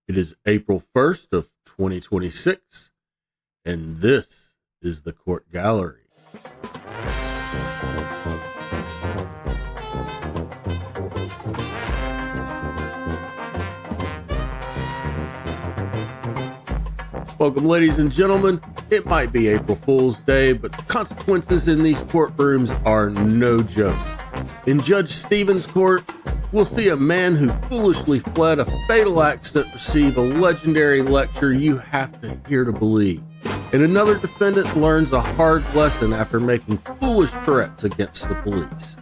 It is April 1st of 2026, and this is the Court Gallery. Welcome, ladies and gentlemen. It might be April Fool's Day, but the consequences in these courtrooms are no joke. In Judge Stevens' court, we'll see a man who foolishly fled a fatal accident receive a legendary lecture you have to hear to believe. And another defendant learns a hard lesson after making foolish threats against the police.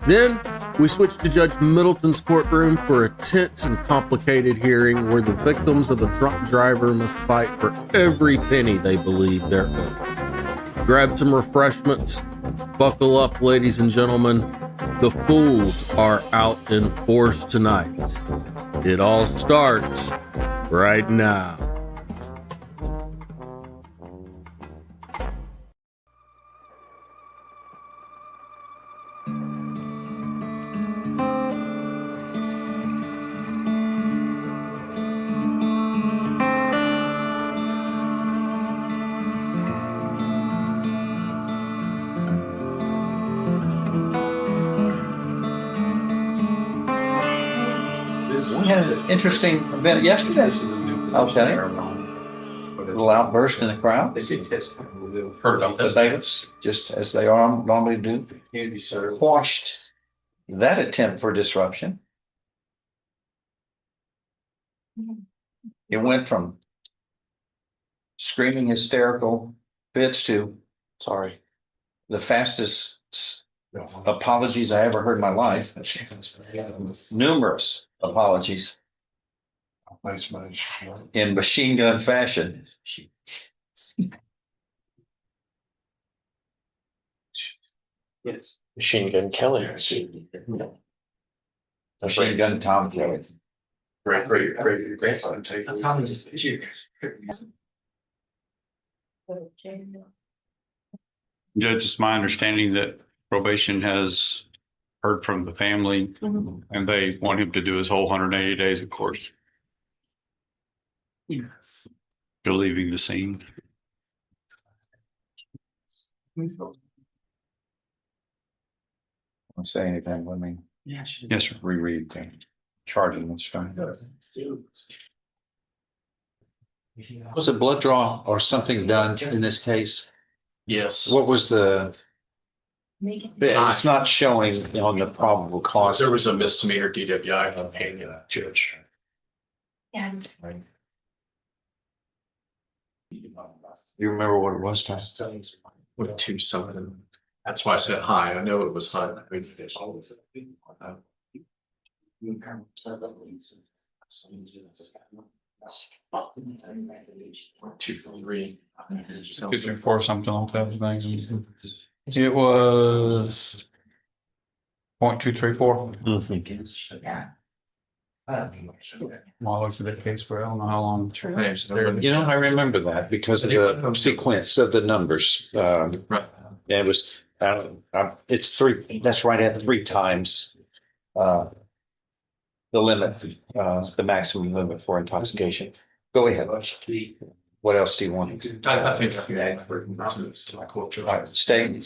Then, we switch to Judge Middleton's courtroom for a tense and complicated hearing where the victims of a drunk driver must fight for every penny they believe they're owed. Grab some refreshments, buckle up, ladies and gentlemen. The fools are out in force tonight. It all starts right now. We had an interesting event yesterday. Okay. A little outburst in the crowd. Heard about The this. bailiffs, just as they are normally do, quashed that attempt for disruption. It went from screaming hysterical fits to, the fastest apologies I ever heard in my life. Numerous apologies in machine gun fashion. Yes. Machine Gun Kelly. Machine gun Tom Kelly. Great grandson. Judge, it's my understanding that probation has heard from the family and they want him to do his whole 180 days, of course. You're leaving the scene. Don't say anything, let me Yes, sir. reread the charging instrument. Was a blood draw or something done in this case? Yes. What was the? It's not showing on the probable cause. There was a misdemeanor DWI on paying that judge. Yeah. You remember what it was, Tom? With 2 something. That's why I said high. I know it was high. I mean, 2 3. Before something like that. It was 0.234. Yeah. Well, I looked at that case for I don't know how long. You know, I remember that because of the sequence of the numbers. Right. Yeah, it was, it's 3, that's right at 3 times the limit, the maximum limit for intoxication. Go ahead. What else do you want? I think I can add to my quote. All right, stay,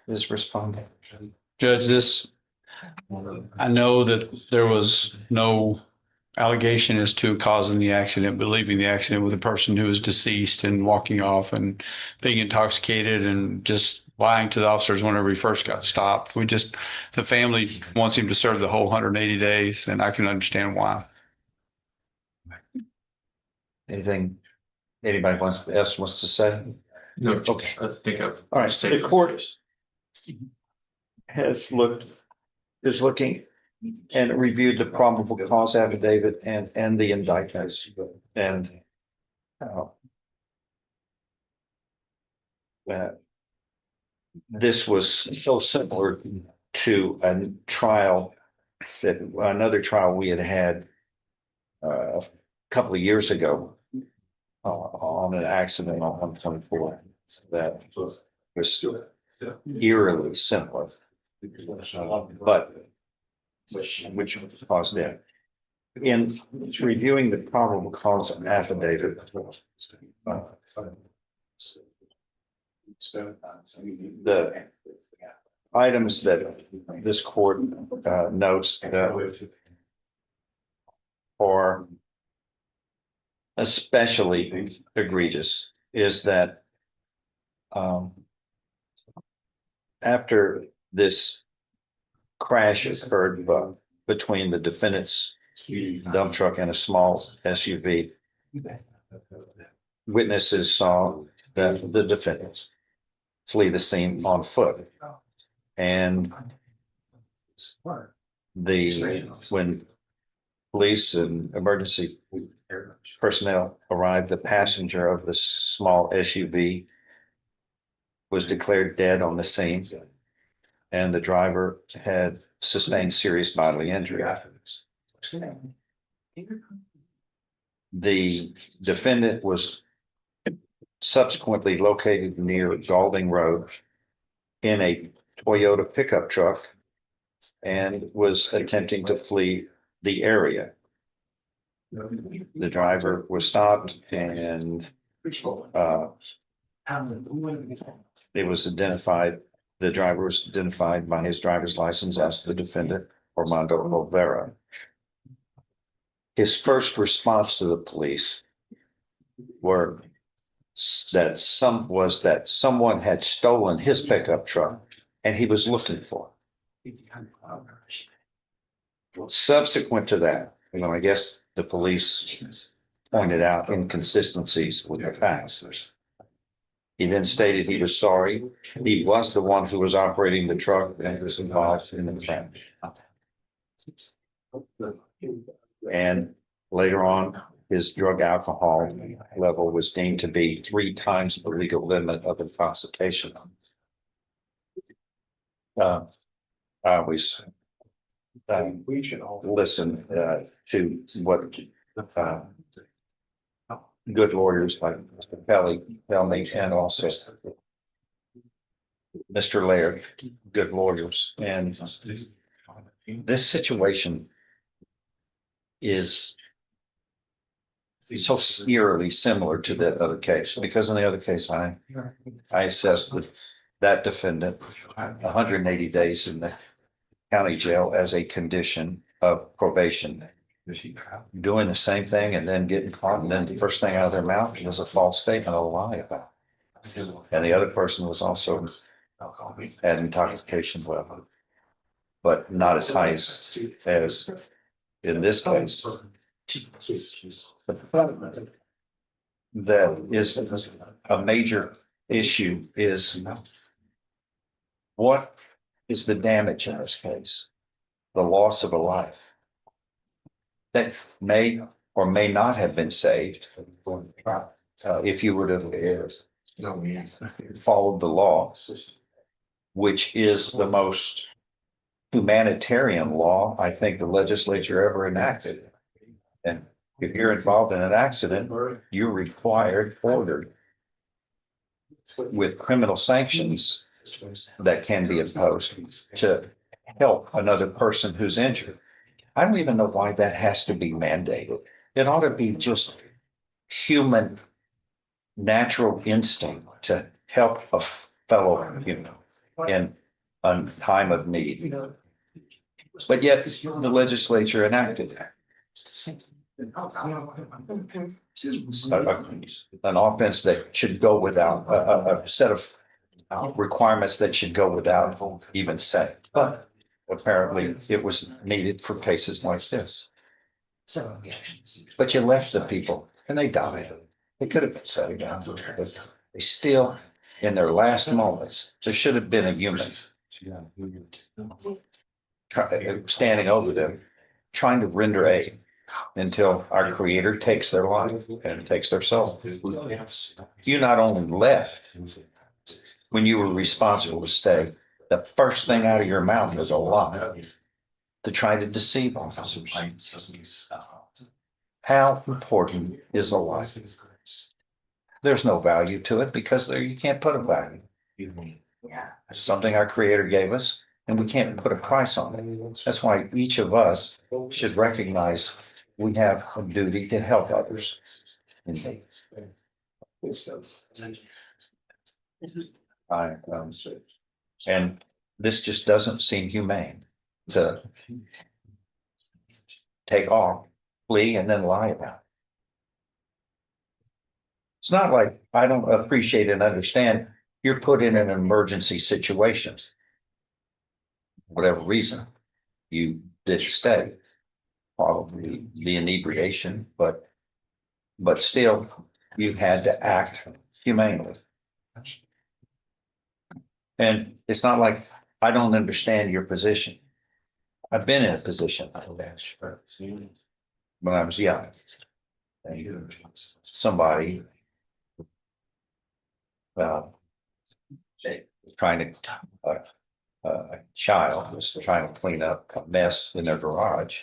just respond. Judge, I know that there was no allegation as to causing the accident, but leaving the accident with a person who was deceased and walking off and being intoxicated and just lying to the officers whenever he first got stopped. The family wants him to serve the whole 180 days, and I can understand why. Anything anybody else wants to say? No, Okay. I think I've. All right, the court is looking and reviewed the probable cause affidavit and the indictments. And this was so similar to a trial another trial we had a couple of years ago on an accident on 124 that was eerily similar, but which caused death. In reviewing the probable cause affidavit, the items that this court notes that are especially egregious is that after this crash occurred between the defendant's dump truck and a small SUV, witnesses saw that the defendant flee the scene on foot. And when police and emergency personnel arrived, the passenger of the small SUV was declared dead on the scene, and the driver had sustained serious bodily injury. The defendant was subsequently located near Galding Road in a Toyota pickup truck and was attempting to flee the area. The driver was stopped and it was identified, the driver was identified by his driver's license as the defendant, Armando Olvera. His first response to the police was that someone had stolen his pickup truck and he was looking for it. Subsequent to that, I guess the police pointed out inconsistencies with the facts. He then stated he was sorry. He was the one who was operating the truck and was involved in the crash. And later on, his drug alcohol level was deemed to be 3 times the legal limit of intoxication. I always listen to what good lawyers like Mr. Kelly tell me, and also Mr. Laird, good lawyers. And this situation is so eerily similar to that other case, because in the other case, I assessed that defendant 180 days in the county jail as a condition of probation, doing the same thing and then getting caught, and then the first thing out of their mouth was a false statement, a lie about it. And the other person was also at intoxication level, but not as high as in this case. That is a major issue, is what is the damage in this case? The loss of a life that may or may not have been saved if you were to followed the law, which is the most humanitarian law I think the legislature ever enacted. And if you're involved in an accident, you're required, ordered, with criminal sanctions that can be imposed, to help another person who's injured. I don't even know why that has to be mandated. It ought to be just human, natural instinct to help a fellow human in a time of need. But yet the legislature enacted that. An offense that should go without a set of requirements that should go without even saying. But apparently it was needed for cases like this. But you left the people and they died. They could have been set down. But they still, in their last moments, there should have been a human standing over them, trying to render aid until our Creator takes their life and takes their soul. You not only left when you were responsible to stay, the first thing out of your mouth was a lie to try to deceive officers. How important is a life? There's no value to it because you can't put a value. It's something our Creator gave us, and we can't put a price on it. That's why each of us should recognize we have a duty to help others. And this just doesn't seem humane to take off, flee, and then lie about it. It's not like I don't appreciate and understand you're put in an emergency situation. Whatever reason, you did stay, probably the inebriation, but still, you had to act humanely. And it's not like I don't understand your position. I've been in a position when I was young. Somebody trying to, a child was trying to clean up a mess in their garage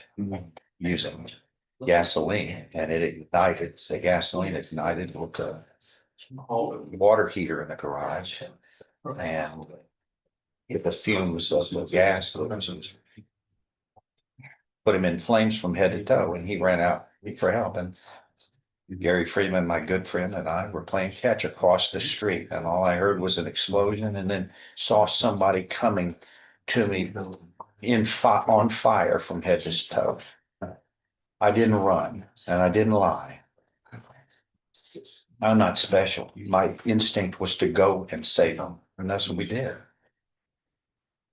using gasoline, and it ignited, the gasoline ignited with the water heater in the garage, and get the fumes of the gas put him in flames from head to toe, and he ran out for help. And Gary Freeman, my good friend, and I were playing catch across the street, and all I heard was an explosion, and then saw somebody coming to me on fire from head to toe. I didn't run, and I didn't lie. I'm not special. My instinct was to go and save him, and that's what we did.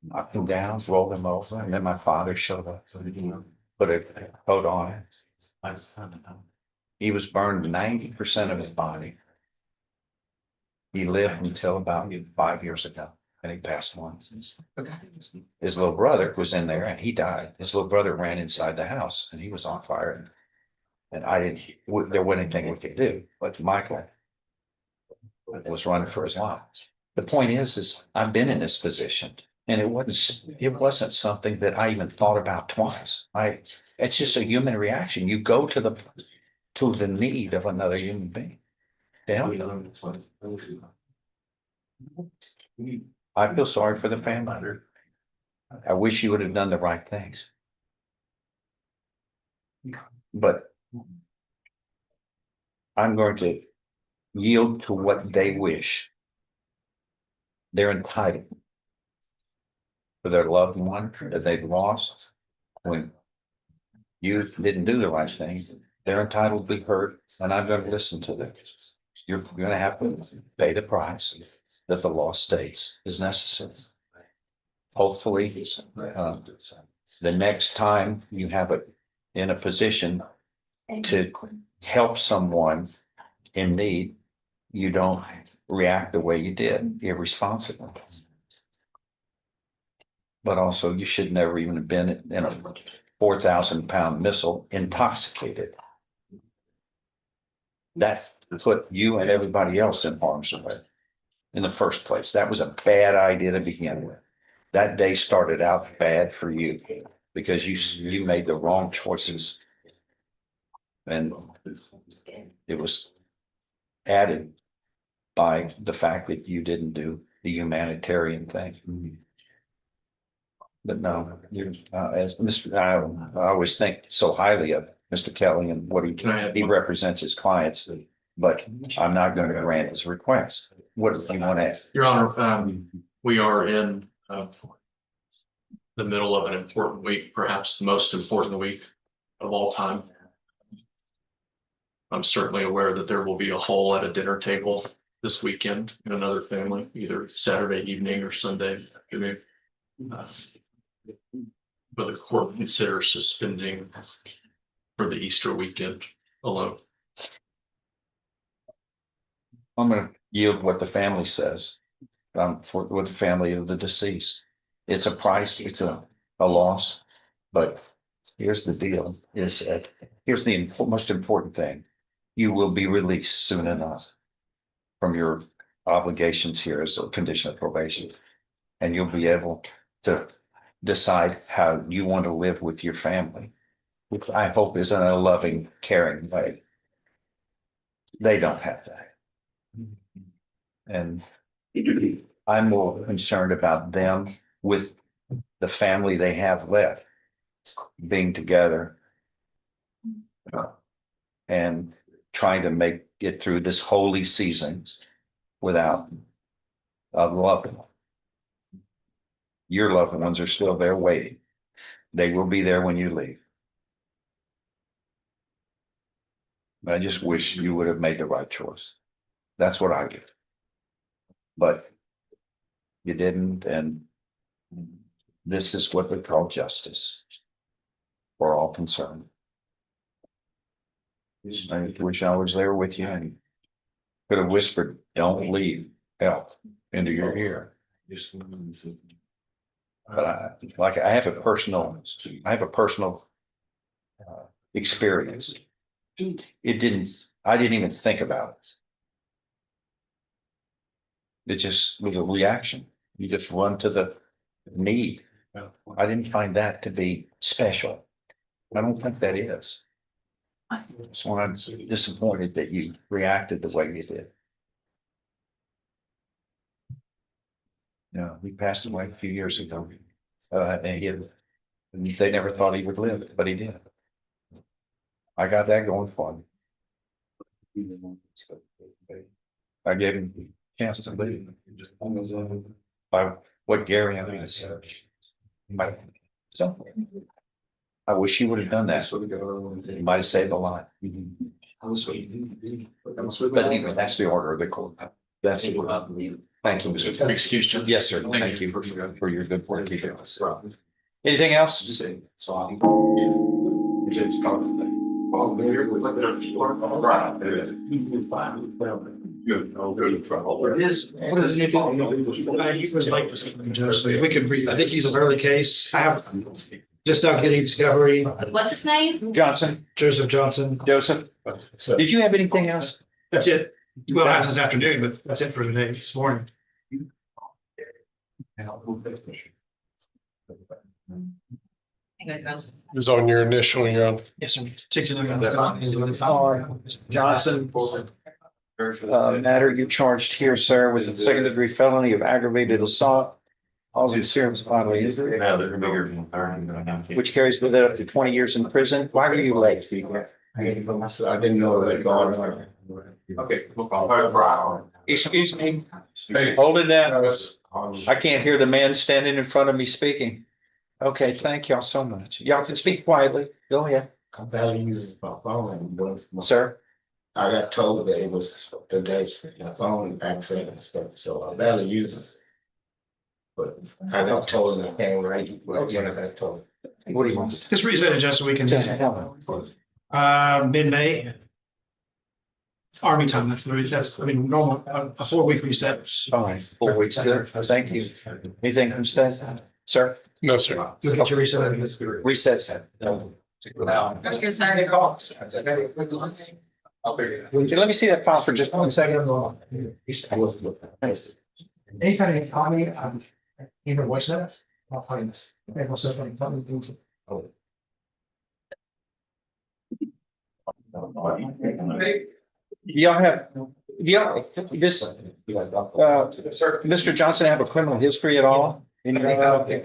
Knocked him down, rolled him over, and then my father showed up, put a coat on it. He was burned 90% of his body. He lived until about 5 years ago, and he passed on. His little brother was in there, and he died. His little brother ran inside the house, and he was on fire. And there wasn't anything we could do, but Michael was running for his life. The point is I've been in this position, and it wasn't something that I even thought about twice. It's just a human reaction. You go to the need of another human being to help you. I feel sorry for the family. I wish you would have done the right things. But I'm going to yield to what they wish. They're entitled for their loved one that they've lost when youth didn't do the right thing. They're entitled to be heard, and I'm going to listen to them. You're going to have to pay the price that the law states is necessary. Hopefully, the next time you have it in a position to help someone in need, you don't react the way you did, irresponsibly. But also, you should never even have been in a 4,000-pound missile intoxicated. That put you and everybody else in harm's way in the first place. That was a bad idea to begin with. That day started out bad for you because you made the wrong choices. And it was added by the fact that you didn't do the humanitarian thing. But no, as Mr. I always think so highly of Mr. Kelly and what he represents his clients, but I'm not going to grant his request. What do you want to ask? Your Honor, we are in the middle of an important week, perhaps the most important week of all time. I'm certainly aware that there will be a hole at a dinner table this weekend in another family, either Saturday evening or Sunday afternoon. But the court considers suspending for the Easter weekend alone. I'm going to yield what the family says for what the family of the deceased. It's a price, it's a loss, but here's the deal: here's the most important thing. You will be released soon enough from your obligations here as a condition of probation, and you'll be able to decide how you want to live with your family, which I hope is in a loving, caring way. They don't have that. And I'm more concerned about them with the family they have left being together And trying to make it through this holy season without a loved one. Your loved ones are still there waiting. They will be there when you leave. I just wish you would have made the right choice. That's what I get. But you didn't, and this is what we call justice for all concerned. I wish I was there with you and could have whispered, "Don't leave help into your ear." But I have a personal experience. I didn't even think about it. It just was a reaction. You just run to the need. I didn't find that to be special. I don't think that is. That's why I'm disappointed that you reacted the way you did. No, he passed away a few years ago. And they never thought he would live, but he did. I got that going for him. I gave him a chance to leave. By what Gary and I said. So I wish he would have done that. He might have saved a lot. But anyway, that's the order of the court. That's the order. Thank you, Mr. Excuse, Judge. Yes, sir. Thank you for your good work. Anything else? He was like this, Judge. We could read, I think he's an early case. I have just out getting discovery, What's his name? Johnson, Joseph Johnson. Joseph, did you have anything else? That's it. Well, I have this afternoon, but that's it for today, this morning. Okay, Was on your initial, you're on. Yes, sir. 69. Johnson. Matter you charged here, sir, with the second degree felony of aggravated assault, causing serious bodily injury, which carries with it up to 20 years in prison. Why were you late? I didn't know it was going on. Okay. Excuse me, hold it down. I can't hear the man standing in front of me speaking. Okay, thank y'all so much. Y'all can speak quietly. Go ahead, I barely use my phone. sir. I got told that it was the day my phone accident and stuff, so I barely use it. But I got told and I came right, well, again, I got told. What do you want? Just reset it just so we can, mid-May. Army time, I mean, normal, a 4-week reset. Fine, 4 weeks, good, thank you. Anything from staff, sir? No, sir. You'll get your reset. Reset. That's your side. Okay, let me see that file for just 1 second. Anytime you call me, even voice notes, I'll find this. Okay, we'll set up. Y'all have, this, Mr. Johnson have a criminal history at all? In your, I think.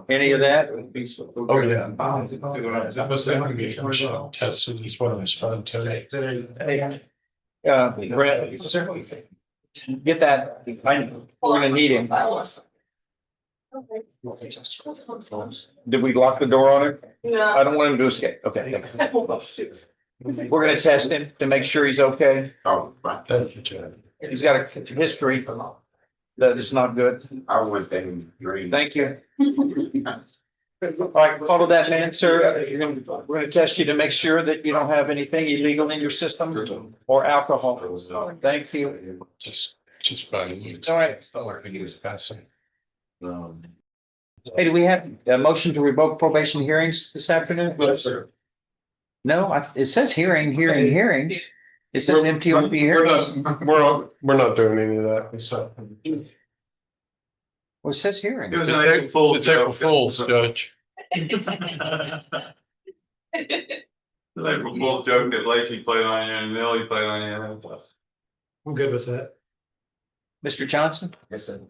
any of that? Oh, yeah. That was the tested is what I was trying to tell you. Brett, get that, we're gonna need him. Did we lock the door on it? No. I don't want him to escape. Okay. We're gonna test him to make sure he's okay. Oh, right. Thank you, Chad. He's got a history that is not good. I was thinking green. Thank you. All right, follow that man, sir. We're gonna test you to make sure that you don't have anything illegal in your system or alcohol. Thank you. Just by you. All right. I think he was passing. Hey, do we have a motion to revoke probation hearings this afternoon? Yes, sir. No, it says hearings. It says MTRP hearings. We're not doing any of that. So. Well, it says hearing. It's April Fool's, Judge. April Fool's joke that Lacey played on you and Millie played on you. I'm good with that. Mr. Johnson? Yes, sir.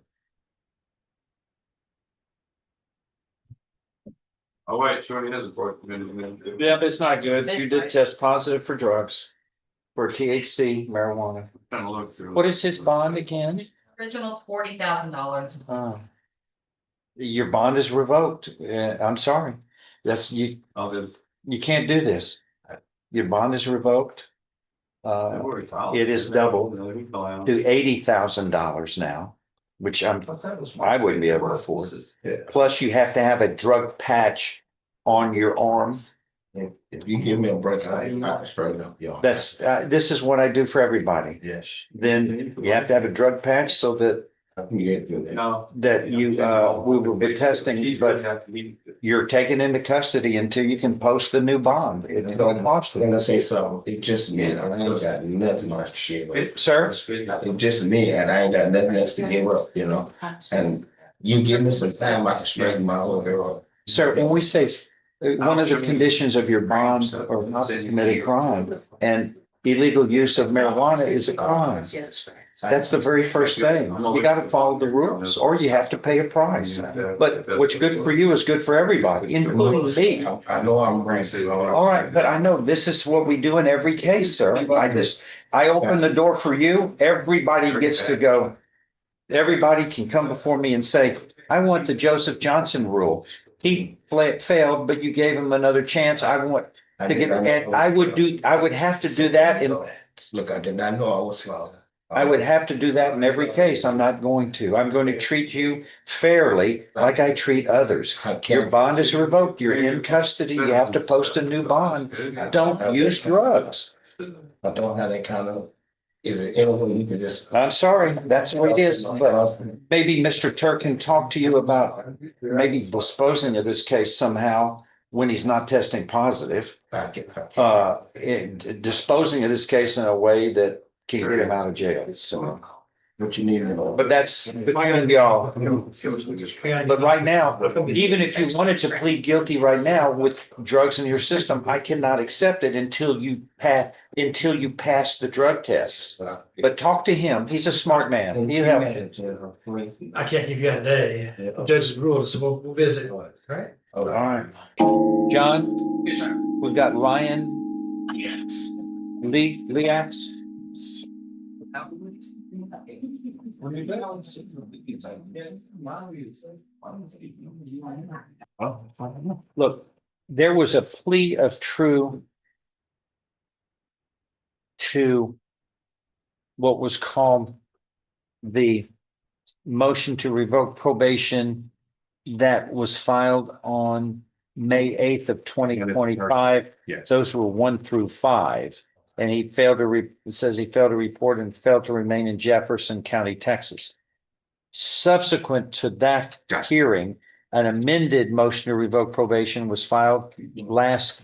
Oh, wait, sure, he has a voice. Yeah, but it's not good. You did test positive for drugs, for THC, marijuana. Kind of look through. What is his bond again? Original $40,000. Your bond is revoked. I'm sorry. That's you. I'll do. You can't do this. Your bond is revoked. It is doubled to $80,000 now, which I wouldn't be able to afford. Plus, you have to have a drug patch on your arm. If you give me a break, I can straighten up y'all. This is what I do for everybody. Yes. Then you have to have a drug patch so that No. we will be testing, but you're taken into custody until you can post the new bond. It's going to cost I'm gonna you. say something, it just me, and I ain't got nothing else to give up. Sir? It's just me, and I ain't got nothing else to give up, you know? And you give me some time, I can straighten my whole hair up. Sir, and we say, one of the conditions of your bond or not to commit a crime, and illegal use of marijuana is a crime. That's the very first thing. You gotta follow the rules, or you have to pay a price. But what's good for you is good for everybody, including me. I know I'm right. All right, but I know this is what we do in every case, sir. I open the door for you. Everybody gets to go. Everybody can come before me and say, I want the Joseph Johnson rule. He failed, but you gave him another chance. I want to get, and I would have to do that in, Look, I did not know I was flawed. I would have to do that in every case. I'm not going to. I'm going to treat you fairly like I treat others. Your bond is revoked. You're in custody. You have to post a new bond. Don't use drugs. I don't have that kind of, is it any way you can just? I'm sorry, that's the way it is, but maybe Mr. Turk can talk to you about maybe disposing of this case somehow when he's not testing positive. Disposing of this case in a way that can get him out of jail, so. What you need to know. But that's between y'all. But right now, even if you wanted to plead guilty right now with drugs in your system, I cannot accept it until you pass the drug test. But talk to him. He's a smart man. He'll help you. I can't give you a day. The judge's ruled, so we'll visit. Right? All right. John, we've got Ryan. Yes. Leax. Look, there was a plea of true to what was called the motion to revoke probation that was filed on May 8th of 2025. Yes. Those were 1 through 5. And he failed to it says he failed to report and failed to remain in Jefferson County, Texas. Subsequent to that hearing, an amended motion to revoke probation was filed last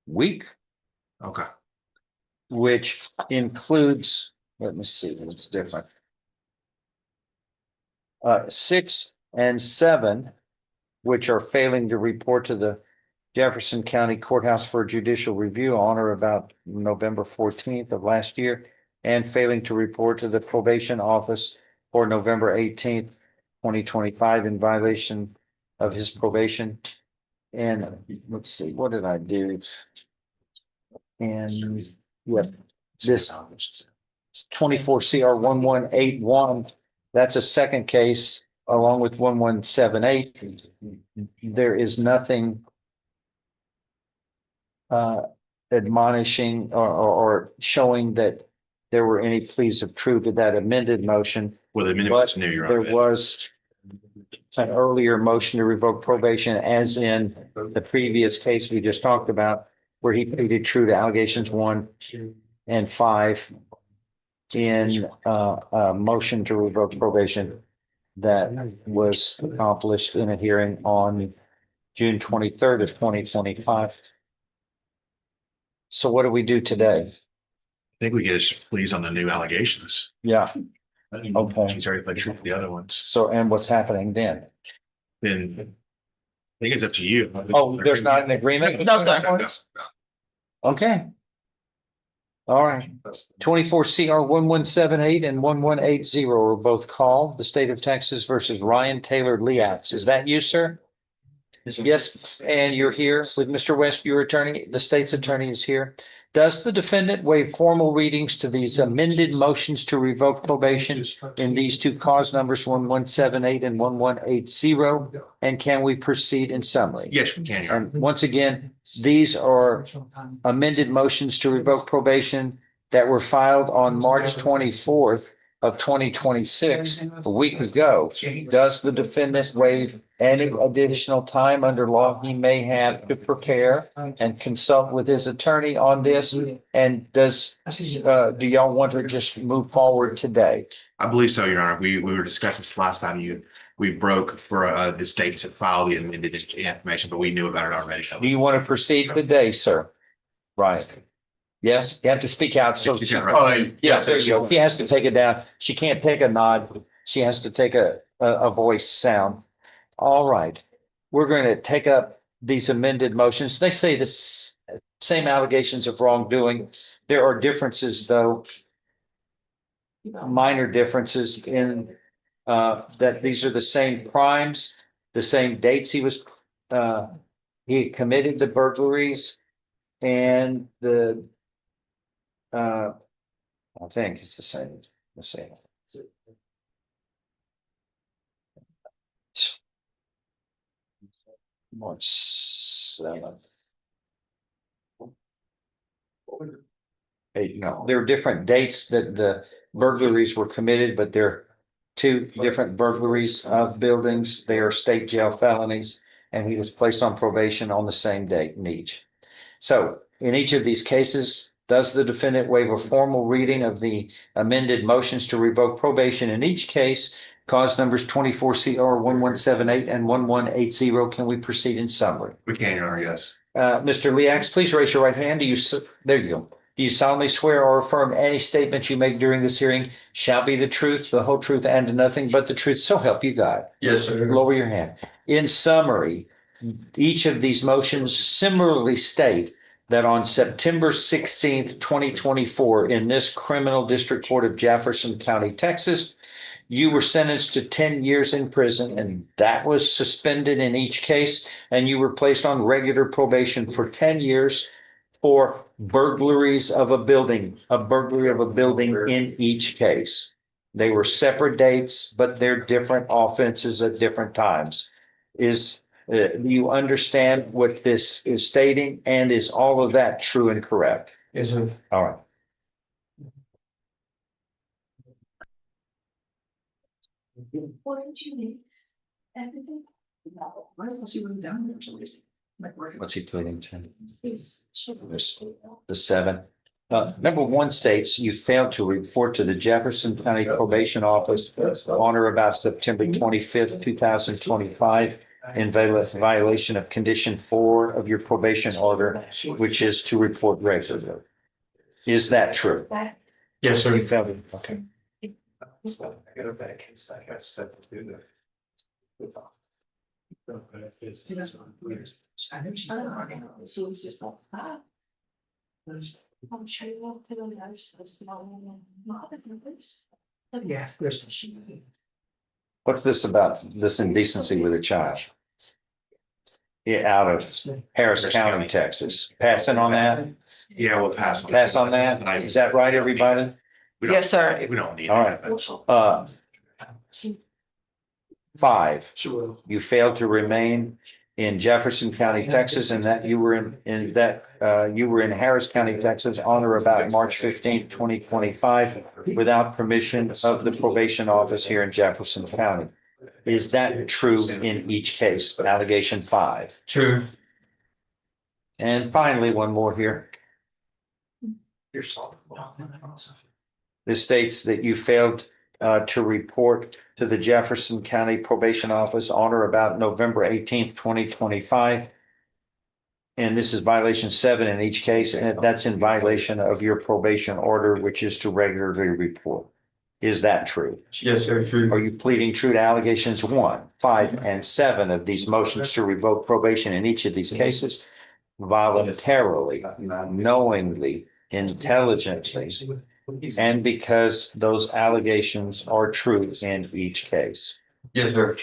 week, Okay. which includes, let me see, it's different. 6 and 7, which are failing to report to the Jefferson County Courthouse for judicial review on or about November 14th of last year, and failing to report to the probation office for November 18th, 2025 in violation of his probation. And let's see, what did I do? And yeah, this 24 CR 1181, that's a second case along with 1178. There is nothing admonishing or showing that there were any pleas of truth to that amended motion. Well, the minute But was new, you're there right. was an earlier motion to revoke probation, as in the previous case we just talked about, where he pleaded true to allegations 1 and 5 in a motion to revoke probation that was accomplished in a hearing on June 23rd of 2025. So what do we do today? I think we get his pleas on the new allegations. Yeah. Okay. He's already played true to the other ones. So, and what's happening then? Then I think it's up to you. Oh, there's not an agreement? No, no. Okay. All right. 24 CR 1178 and 1180 are both called. The state of Texas versus Ryan Taylor Leax. Is that you, sir? Yes, and you're here with Mr. West, your attorney. The state's attorney is here. Does the defendant waive formal readings to these amended motions to revoke probation in these two cause numbers 1178 and 1180? And can we proceed in summary? Yes, we can. Your Honor. And once again, these are amended motions to revoke probation that were filed on March 24th of 2026, a week ago. Does the defendant waive any additional time under law he may have to prepare and consult with his attorney on this? And do y'all want to just move forward today? I believe so, Your Honor. We were discussing this last time. We broke for the state to file the amended information, but we knew about it already. Do you want to proceed today, sir? Right. Yes, you have to speak out. So, yeah, there you go. She has to take it down. She can't take a nod. She has to take a voice sound. All right. We're going to take up these amended motions. They say this same allegations of wrongdoing. There are differences, though, minor differences in that these are the same crimes, the same dates he committed the burglaries, and I think it's the same. Let's see. March 7th. No, there are different dates that the burglaries were committed, but they're two different burglaries of buildings. They are state jail felonies, and he was placed on probation on the same date in each. So in each of these cases, does the defendant waive a formal reading of the amended motions to revoke probation in each case? Cause numbers 24 CR 1178 and 1180. Can we proceed in summary? We can, Your Honor, yes. Mr. Leax, please raise your right hand. There you go. Do you solemnly swear or affirm any statement you make during this hearing shall be the truth, the whole truth, and nothing but the truth? So help you God. Yes, sir. Lower your hand. In summary, each of these motions similarly state that on September 16th, 2024, in this criminal district court of Jefferson County, Texas, you were sentenced to 10 years in prison, and that was suspended in each case, and you were placed on regular probation for 10 years for burglaries of a building, a burglary of a building in each case. They were separate dates, but they're different offenses at different times. Do you understand what this is stating? And is all of that true and correct? Yes, sir. All right. What did you miss? Everything? Why is she really down there for some reason? What's he pleading to? It's. The 7. Number 1 states you failed to report to the Jefferson County Probation Office on or about September 25th, 2025 in violation of condition 4 of your probation order, which is to report regularly. Is that true? Yes, sir. You failed it. Okay. I got back inside, I got stuff to do there. She was just like, ah. I'm sure you won't put on those small numbers. Yeah, there's. What's this about, this indecency with a child? Yeah, out of Harris County, Texas. Passing on that? Yeah, we'll pass on. Pass on that? Is that right, everybody? Yes, sir. We don't need. All right. 5, you failed to remain in Jefferson County, Texas, and that you were in Harris County, Texas on or about March 15th, 2025 without permission of the probation office here in Jefferson County. Is that true in each case? Allegation 5. True. And finally, one more here. You're solid. This states that you failed to report to the Jefferson County Probation Office on or about November 18th, 2025. And this is violation 7 in each case, and that's in violation of your probation order, which is to regularly report. Is that true? Yes, sir, true. Are you pleading true to allegations 1, 5, and 7 of these motions to revoke probation in each of these cases? Voluntarily, knowingly, intelligently, and because those allegations are true in each case. Yes, sir.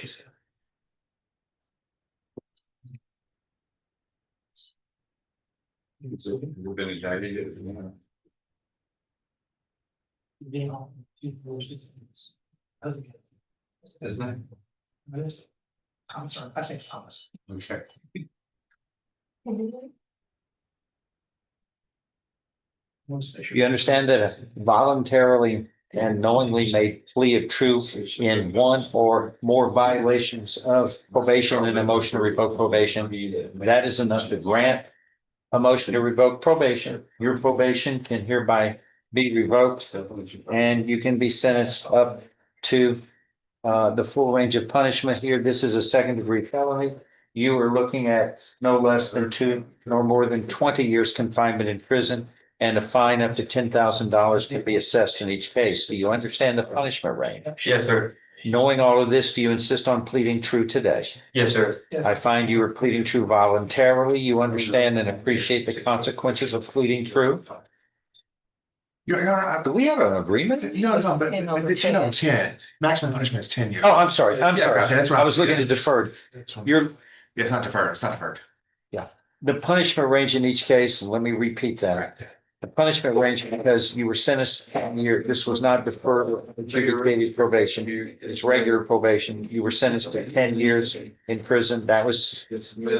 We've been indicted. Isn't it? Thomas, I think Thomas. Okay. You understand that a voluntarily and knowingly made plea of truth in one or more violations of probation and a motion to revoke probation, that is enough to grant a motion to revoke probation. Your probation can hereby be revoked, and you can be sentenced up to the full range of punishment here. This is a second-degree felony. You are looking at no less than 2 nor more than 20 years confinement in prison, and a fine up to $10,000 can be assessed in each case. Do you understand the punishment range? Yes, sir. Knowing all of this, do you insist on pleading true today? Yes, sir. I find you are pleading true voluntarily. You understand and appreciate the consequences of pleading true. Your Honor, Do we have an agreement? no, but it's 10. Maximum punishment is 10 years. Oh, I'm sorry. I'm sorry. okay, that's what I was looking at deferred. Your, Yeah, it's not deferred. It's not deferred. the punishment range in each case, let me repeat that. The punishment range, because you were sentenced, this was not deferred or adjudicated probation. It's regular probation. You were sentenced to 10 years in prison. That was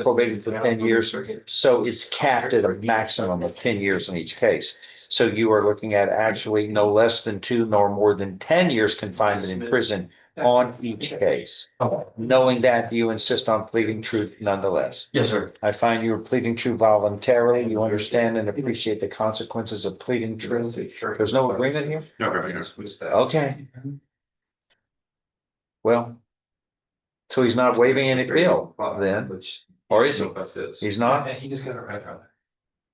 probated for 10 years. So it's capped at a maximum of 10 years in each case. So you are looking at actually no less than 2 nor more than 10 years confinement in prison on each case. Knowing that, you insist on pleading truth nonetheless. Yes, sir. I find you are pleading true voluntarily. You understand and appreciate the consequences of pleading true. There's no agreement here? No, Your Honor. Okay. Well, so he's not waiving any bill then, or is he? He's not? He just got it right from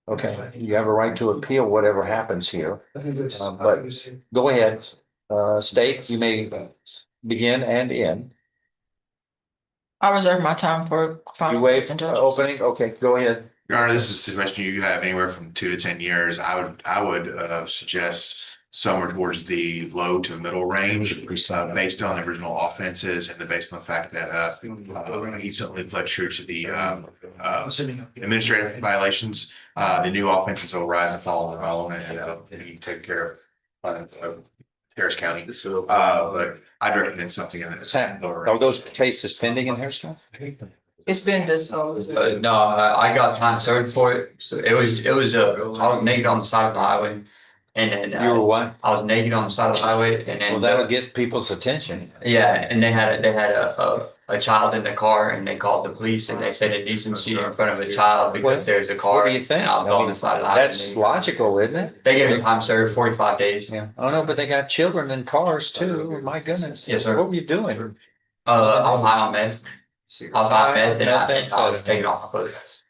Okay, you have a right to appeal whatever happens here. But go ahead, state, you may begin and end. I reserve my time for. You final waive and judges. opening, okay, go ahead. Your Honor, this is a situation you have anywhere from 2 to 10 years. I would suggest somewhere towards the low to middle range, based on the original offenses and based on the fact that he certainly pled true to the administrative violations. The new offenses will rise and fall on it, and that'll be taken care of Harris County. But I'd recommend something in What's that happening? lower Are range. those cases pending in Harris County? It's been disclosed. No, I got time served for it. So I was naked on the side of the highway. And then You were what? I was naked on the side of the highway and then. Well, that'll get people's attention. Yeah, and they had a child in the car and they called the police and they said indecency in front of a child because there's a car. What do you think? And I was I on mean, the side of the highway. That's logical, isn't it? They gave me time served, 45 days. Yeah. Oh, no, but they got children in cars too. My goodness. Yes, sir. What were you doing? I was high on meth. I was high on meth and I was taking off my clothes.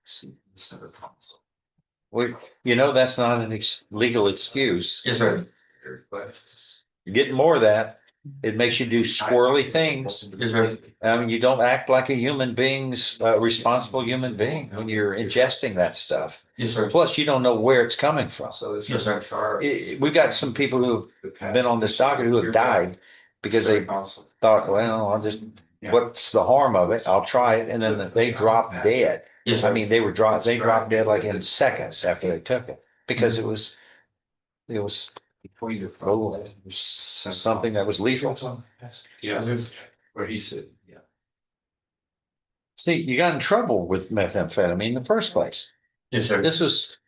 Well, you know, that's not an legal excuse. Yes, sir. You're getting more of that. It makes you do squirrely things. Yes, sir. You don't act like a human being's responsible human being when you're ingesting that stuff. Yes, sir. Plus, you don't know where it's coming from. Yes, sir. We've got some people who've been on this docket who have died because they thought, well, I'll just, what's the harm of it? I'll try it. And then they drop dead. Yes, I sir. mean, they dropped dead like in seconds after they took it because it was something that was lethal. Yeah, where he said, yeah. See, you got in trouble with methamphetamine in the first place. Yes, sir. This was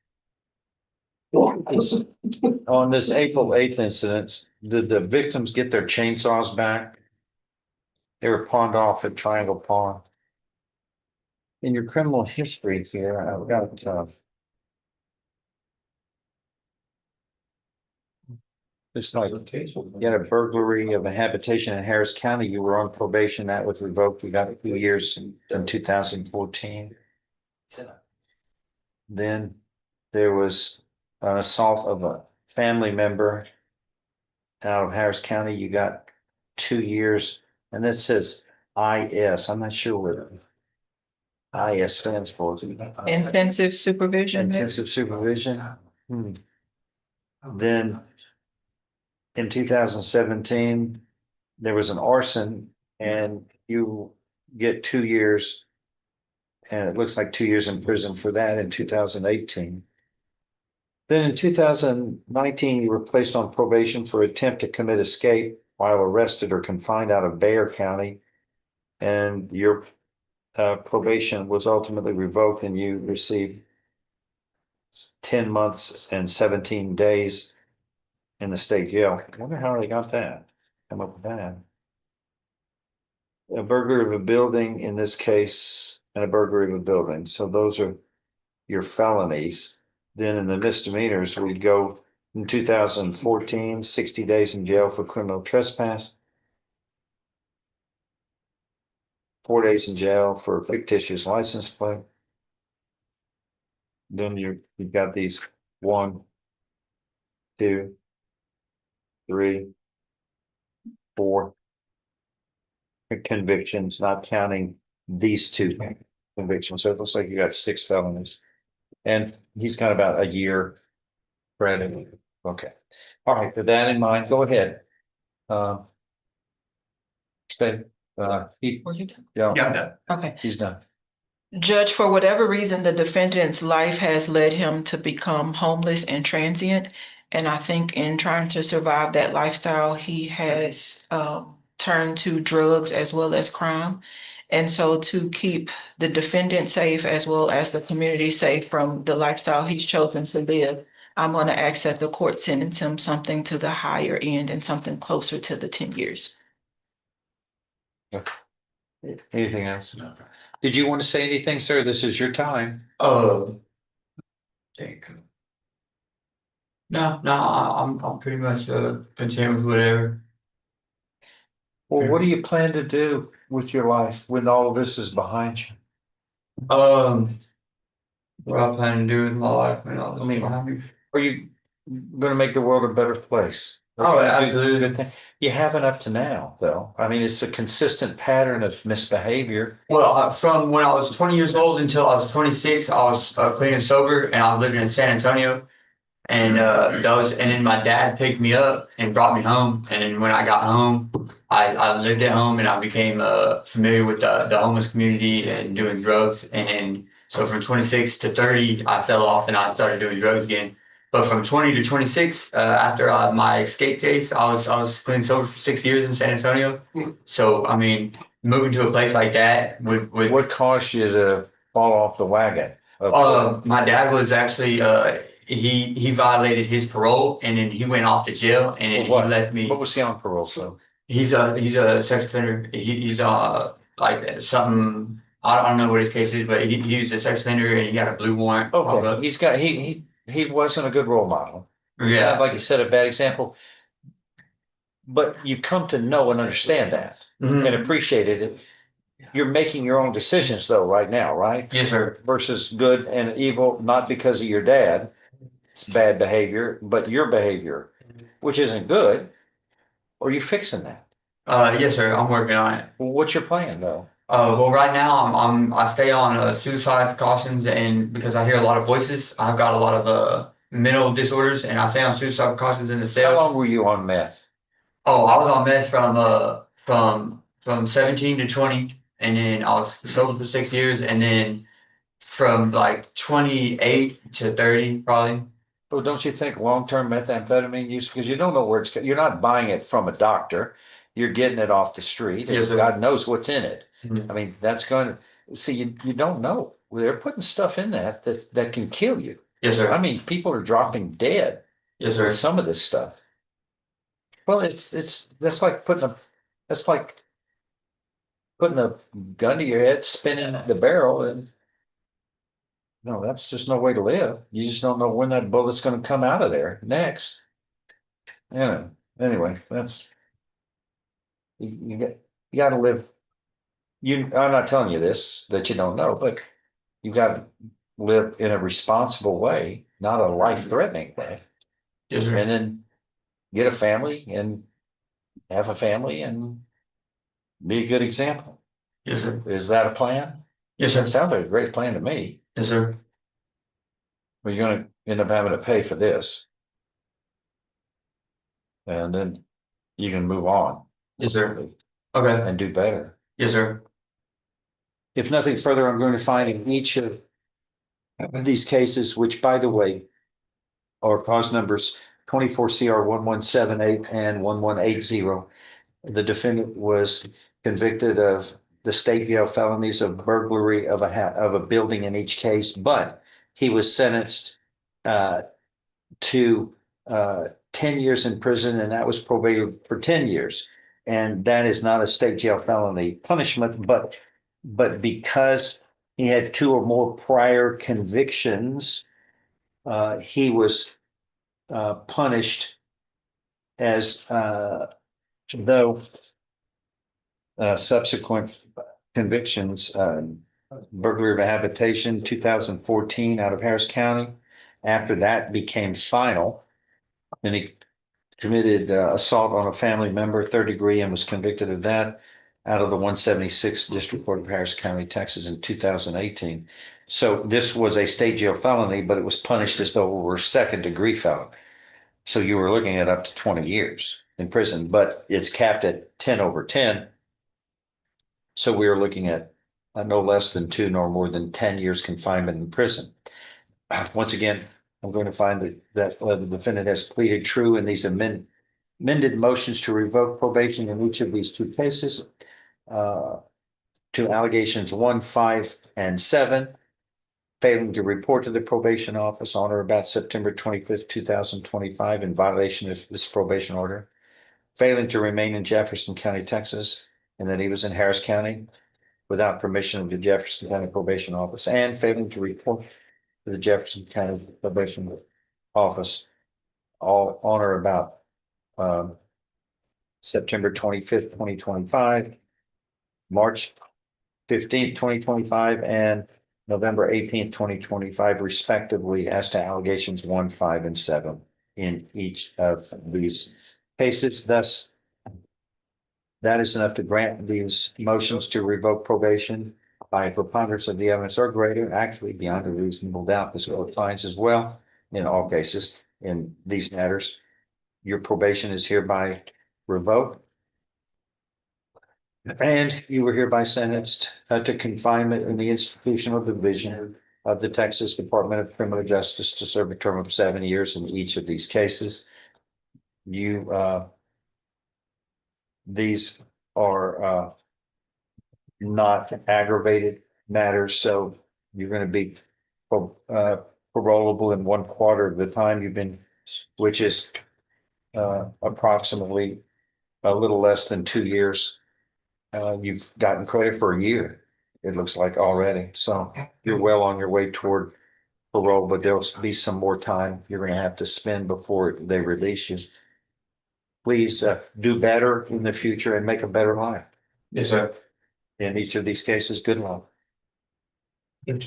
on this April 8th incident. Did the victims get their chainsaws back? They were pawned off at Triangle Pawn. In your criminal history here, I've got it's like you had a burglary of a habitation in Harris County. You were on probation. That was revoked. You got 2 years in 2014. Then there was an assault of a family member out of Harris County. You got 2 years. And this says IS. I'm not sure what IS stands for. Intensive supervision. Intensive supervision. Then in 2017, there was an arson and you get 2 years. And it looks like 2 years in prison for that in 2018. Then in 2019, you were placed on probation for attempt to commit escape while arrested or confined out of Bexar County. And your probation was ultimately revoked and you received 10 months and 17 days in the state jail. I wonder how they got that, come up with that. A burglary of a building in this case, and a burglary of a building. So those are your felonies. Then in the misdemeanors, we go in 2014, 60 days in jail for criminal trespass. 4 days in jail for fictitious license plate. Then you've got these 1, 2, 3, 4 convictions, not counting these 2 convictions. So it looks like you got 6 felonies. And he's got about a year credit. Okay. All right, with that in mind, go ahead. Stay. Were you done? Yeah, I'm done. Okay. he's done. Judge, for whatever reason, the defendant's life has led him to become homeless and transient. And I think in trying to survive that lifestyle, he has turned to drugs as well as crime. And so to keep the defendant safe as well as the community safe from the lifestyle he's chosen to live, I'm going to ask that the court sentence him something to the higher end and something closer to the 10 years. Anything else? No. Did you want to say anything, sir? This is your time. Think. No, I'm pretty much content with whatever. Well, what do you plan to do with your life when all of this is behind you? What I plan to do with my life when all this is behind me. Are you going to make the world a better place? Oh, absolutely. You haven't up to now, though. I mean, it's a consistent pattern of misbehavior. Well, from when I was 20 years old until I was 26, I was clean and sober, and I was living in San Antonio. And then my dad picked me up and brought me home. And then when I got home, I lived at home and I became familiar with the homeless community and doing drugs. And so from 26 to 30, I fell off and I started doing drugs again. But from 20 to 26, after my escape case, I was clean and sober for 6 years in San Antonio. So I mean, moving to a place like that would What caused you to fall off the wagon? my dad was actually he violated his parole and then he went off to jail and then he left me. What was he on parole for? He's a sex offender. He's like something. I don't know what his case is, but he was a sex offender and he got a blue warrant. Okay, he wasn't a good role model. Yeah, Like you said, a bad example. But you've come to know and understand that and appreciate it. You're making your own decisions though right now, right? Yes, sir. Versus good and evil, not because of your dad. It's bad behavior, but your behavior, which isn't good. Or are you fixing that? Yes, sir. I'm working on it. Well, what's your plan though? Well, right now I stay on suicide precautions, and because I hear a lot of voices, I've got a lot of mental disorders, and I stay on suicide precautions in the cell. How long were you on meth? Oh, I was on meth from 17 to 20, and then I was sober for 6 years, and then from like 28 to 30 probably. Well, don't you think long-term methamphetamine use, because you don't know where it's, you're not buying it from a doctor, you're getting it off the street, and Yes, sir. God knows what's in it. Mhm. I mean, that's going to, see, you don't know. They're putting stuff in that can kill you. Yes, sir. I mean, people are dropping dead Yes, sir. with some of this stuff. Well, that's like putting a gun to your head, spinning the barrel, and no, that's just no way to live. You just don't know when that bullet's going to come out of there next. Yeah. Anyway, that's you got to live. I'm not telling you this that you don't know, but you got to live in a responsible way, not a life-threatening way. Yes, sir. And then get a family and have a family and be a good example. Yes, sir. Is that a plan? Yes, That sir. sounds like a great plan to me. Yes, sir. Well, you're going to end up having to pay for this. And then you can move on Yes, sir. Okay. and do better. Yes, sir. If nothing further, I'm going to find in each of these cases, which by the way, are cause numbers 24 CR 1178 and 1180. The defendant was convicted of the state jail felonies of burglary of a building in each case, but he was sentenced to 10 years in prison, and that was probated for 10 years. And that is not a state jail felony punishment, but because he had 2 or more prior convictions, he was punished as though subsequent convictions, burglary of a habitation, 2014 out of Harris County. After that became final, and he committed assault on a family member, 3rd degree, and was convicted of that out of the 176th District Court of Harris County, Texas in 2018. So this was a state jail felony, but it was punished as though it were 2nd degree felony. So you were looking at up to 20 years in prison, but it's capped at 10 over 10. So we are looking at no less than 2 nor more than 10 years confinement in prison. Once again, I'm going to find that the defendant has pleaded true in these amended motions to revoke probation in each of these 2 cases, to allegations 1, 5, and 7, failing to report to the probation office on or about September 25th, 2025 in violation of this probation order, failing to remain in Jefferson County, Texas, and that he was in Harris County without permission of the Jefferson County Probation Office, and failing to report to the Jefferson County Probation Office all on or about September 25th, 2025, March 15th, 2025, and November 18th, 2025, respectively, as to allegations 1, 5, and 7 in each of these cases. Thus, that is enough to grant these motions to revoke probation by a preponderance of the evidence or greater, actually beyond a reasonable doubt. This court finds as well in all cases in these matters, your probation is hereby revoked, and you were hereby sentenced to confinement in the institutional division of the Texas Department of Criminal Justice to serve a term of 7 years in each of these cases. These are not aggravated matters, so you're going to be parolable in 1/4 of the time you've been, which is approximately a little less than 2 years. You've gotten credit for a year, it looks like already. So you're well on your way toward parole, but there'll be some more time you're going to have to spend before they release you. Please do better in the future and make a better life. Yes, sir. In each of these cases, good luck. And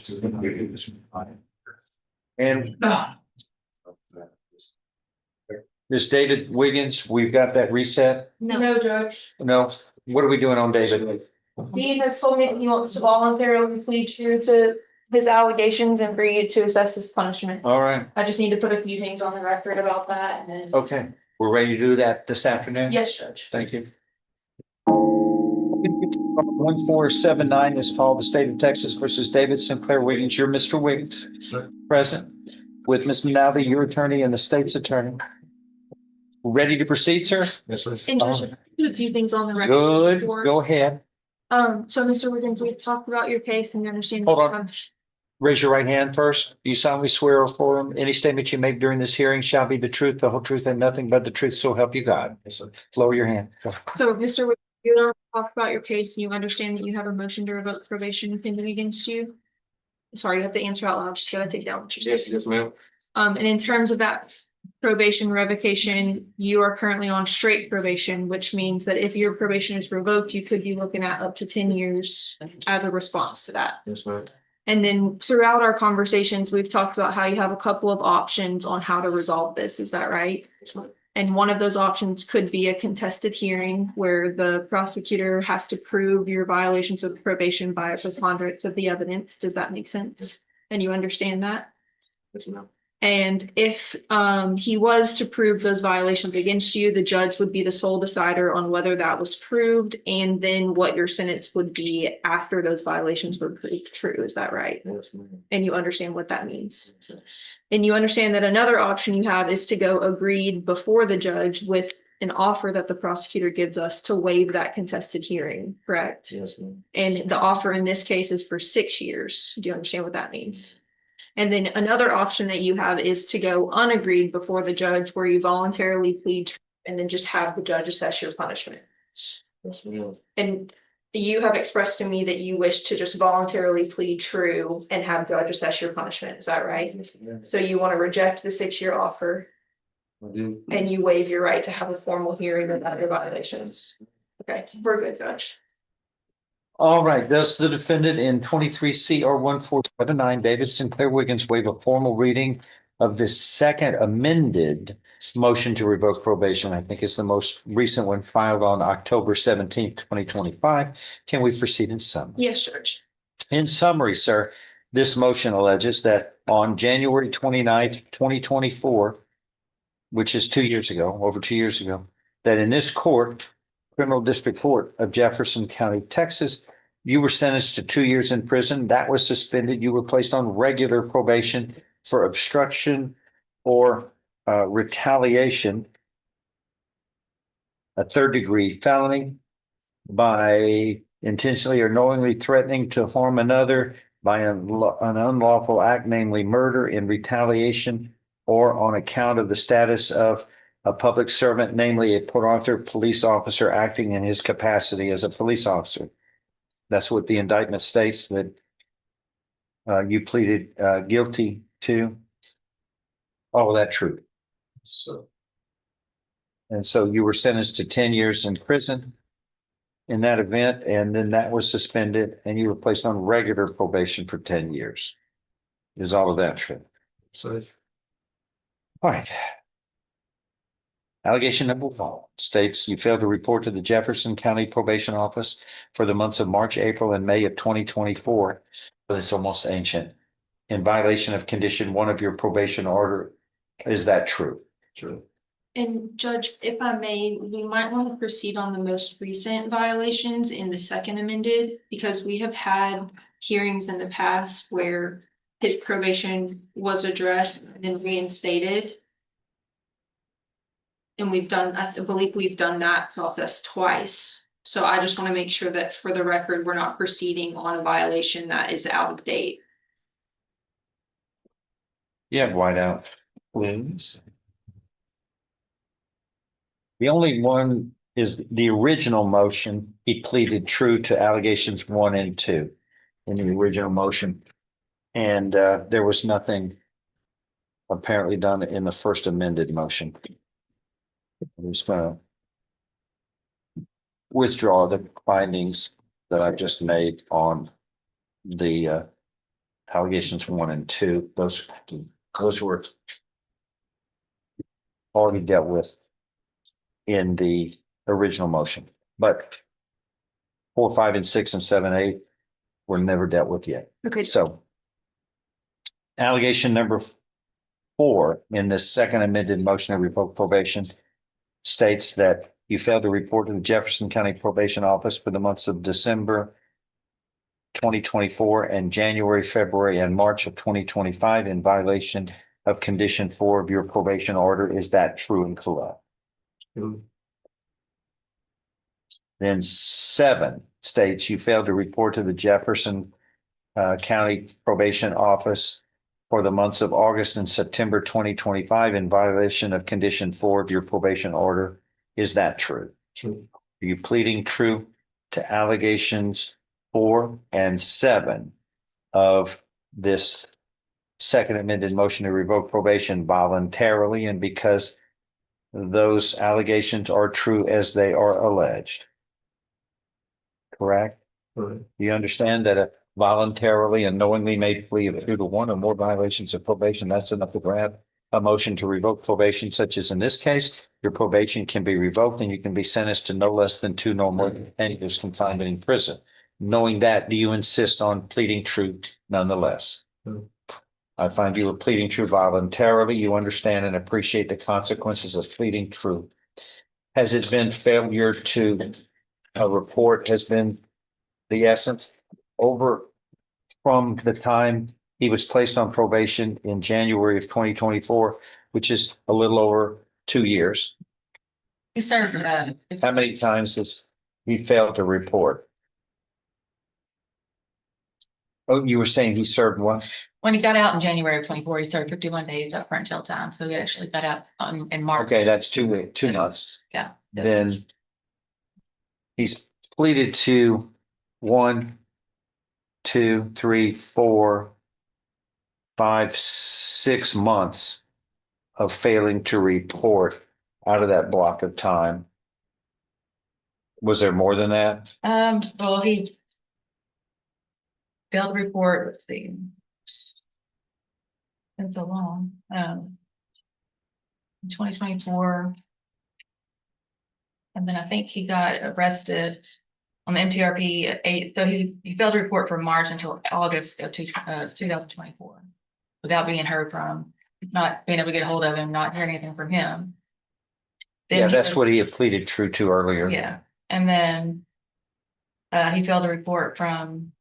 Ms. David Wiggins, we've got that reset? No, Judge. No? What are we doing on David? He has told me he wants to voluntarily plead true to his allegations and for you to assess his punishment. All right, I just need to put a few things on the record about that and then. okay. We're ready to do that this afternoon? Yes, Judge. Thank you. 1479 is called the State of Texas versus David Sinclair Wiggins. You're Mr. Wiggins. Sir. Present with Ms. Minaldi, your attorney, and the state's attorney. Ready to proceed, sir? Yes, sir. And Judge, I put a few things on the record. Good, before. go ahead. So Mr. Wiggins, we talked about your case and you understand. Hold on. Raise your right hand first. Do you solemnly swear or affirm any statement you make during this hearing shall be the truth, the whole truth, and nothing but the truth, so help you God? Yes, sir. Lower your hand. Go. So Mr. Wiggins, you talked about your case and you understand that you have a motion to revoke probation pending against you. Sorry, you have to answer out loud. Just gotta take down what you're saying. Yes, ma'am. And in terms of that probation revocation, you are currently on straight probation, which means that if your probation is revoked, you could be looking at up to 10 years as a response to that. Yes, ma'am. And then throughout our conversations, we've talked about how you have a couple of options on how to resolve this. Is that right? Yes, ma'am. And one of those options could be a contested hearing where the prosecutor has to prove your violations of probation by a preponderance of the evidence. Does that make sense? And you understand that? Yes, ma'am. And if he was to prove those violations against you, the judge would be the sole decider on whether that was proved and then what your sentence would be after those violations were proved true. Is that right? Yes, ma'am. And you understand what that means. And you understand that another option you have is to go agreed before the judge with an offer that the prosecutor gives us to waive that contested hearing, correct? Yes, ma'am. And the offer in this case is for 6 years. Do you understand what that means? And then another option that you have is to go unagreed before the judge where you voluntarily plead and then just have the judge assess your punishment. Yes, ma'am. And you have expressed to me that you wish to just voluntarily plead true and have judge assess your punishment. Is that right? Yes, ma'am. So you want to reject the 6-year offer I do. and you waive your right to have a formal hearing about your violations. Okay, we're good, Judge. All right, does the defendant in 23 CR 1479 David Sinclair Wiggins waive a formal reading of the second amended motion to revoke probation? I think it's the most recent one filed on October 17th, 2025. Can we proceed in summary? Yes, Judge. In summary, sir, this motion alleges that on January 29th, 2024, which is 2 years ago, over 2 years ago, that in this court, Criminal District Court of Jefferson County, Texas, you were sentenced to 2 years in prison. That was suspended. You were placed on regular probation for obstruction or retaliation, a third-degree felony by intentionally or knowingly threatening to harm another by an unlawful act, namely murder, in retaliation or on account of the status of a public servant, namely a Port Arthur police officer acting in his capacity as a police officer. That's what the indictment states, that you pleaded guilty to. All of that true. So, And so you were sentenced to 10 years in prison in that event, and then that was suspended and you were placed on regular probation for 10 years. Is all of that true? so All right. Allegation number 1 states you failed to report to the Jefferson County Probation Office for the months of March, April, and May of 2024. It's almost ancient. In violation of condition 1 of your probation order. Is that true? true. And Judge, if I may, we might want to proceed on the most recent violations in the second amended, because we have had hearings in the past where his probation was addressed and then reinstated. And we've done, I believe we've done that process twice. So I just want to make sure that for the record, we're not proceeding on a violation that is out of date. You have whiteout, please. The only one is the original motion. He pleaded true to allegations 1 and 2 in the original motion. And there was nothing apparently done in the first amended motion. I'm just gonna withdraw the findings that I've just made on the allegations 1 and 2. Those were already dealt with in the original motion, but 4, 5, and 6, and 7, 8 were never dealt with yet. Okay. So allegation number 4 in this second amended motion to revoke probation states that you failed to report to the Jefferson County Probation Office for the months of December 2024 and January, February, and March of 2025 in violation of condition 4 of your probation order. Is that true and correct? True. Then 7 states you failed to report to the Jefferson County Probation Office for the months of August and September 2025 in violation of condition 4 of your probation order. Is that true? True. Are you pleading true to allegations 4 and 7 of this second amended motion to revoke probation voluntarily and because those allegations are true as they are alleged? Correct? Correct. You understand that a voluntarily and knowingly made plea of 2 to 1 or more violations of probation, that's enough to grant a motion to revoke probation, such as in this case, your probation can be revoked and you can be sentenced to no less than 2 no more than 10 years confinement in prison. Knowing that, do you insist on pleading true nonetheless? True. I find you are pleading true voluntarily. You understand and appreciate the consequences of pleading true. Has it been failure to report has been the essence over from the time he was placed on probation in January of 2024, which is a little over 2 years? He served, How many times has he failed to report? Oh, you were saying he served what? when he got out in January of 24, he served 51 days upfront jail time. So he actually got out in March. Okay, that's 2 months. Yeah. Then he's pleaded to 1, 2, 3, 4, 5, 6 months of failing to report out of that block of time. Was there more than that? Well, he failed to report, let's see. Been so long. In 2024. And then I think he got arrested on the MTRP at 8. So he failed to report from March until August of 2024 without being heard from, not being able to get a hold of him, not hearing anything from him. Then Yeah, that's what he had pleaded true to earlier. Yeah. And then he failed to report from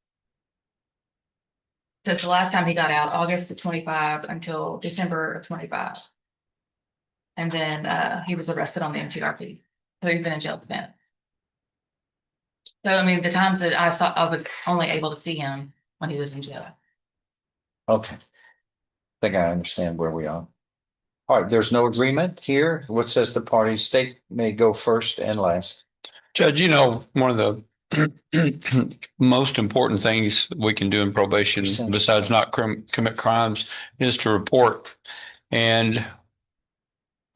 since the last time he got out, August of 25 until December of 25. And then he was arrested on the MTRP. So he's been in jail for that. So I mean, the times that I saw, I was only able to see him when he was in jail. Okay. I think I understand where we are. All right, there's no agreement here. What says the party state may go first and last? Judge, you know, one of the most important things we can do in probation, besides not commit crimes, is to report. And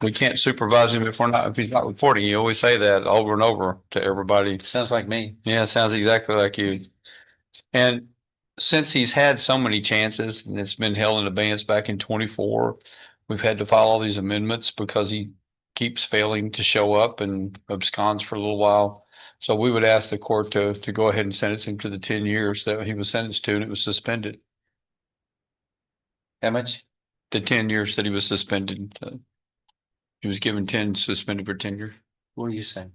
we can't supervise him if he's not reporting. You always say that over and over to everybody. Sounds like me. Yeah, it sounds exactly like you. And since he's had so many chances and it's been held in abeyance back in 24, we've had to file all these amendments because he keeps failing to show up and absconds for a little while. So we would ask the court to go ahead and sentence him to the 10 years that he was sentenced to, and it was suspended. How much? The 10 years that he was suspended. He was given 10, suspended for 10 years. What are you saying?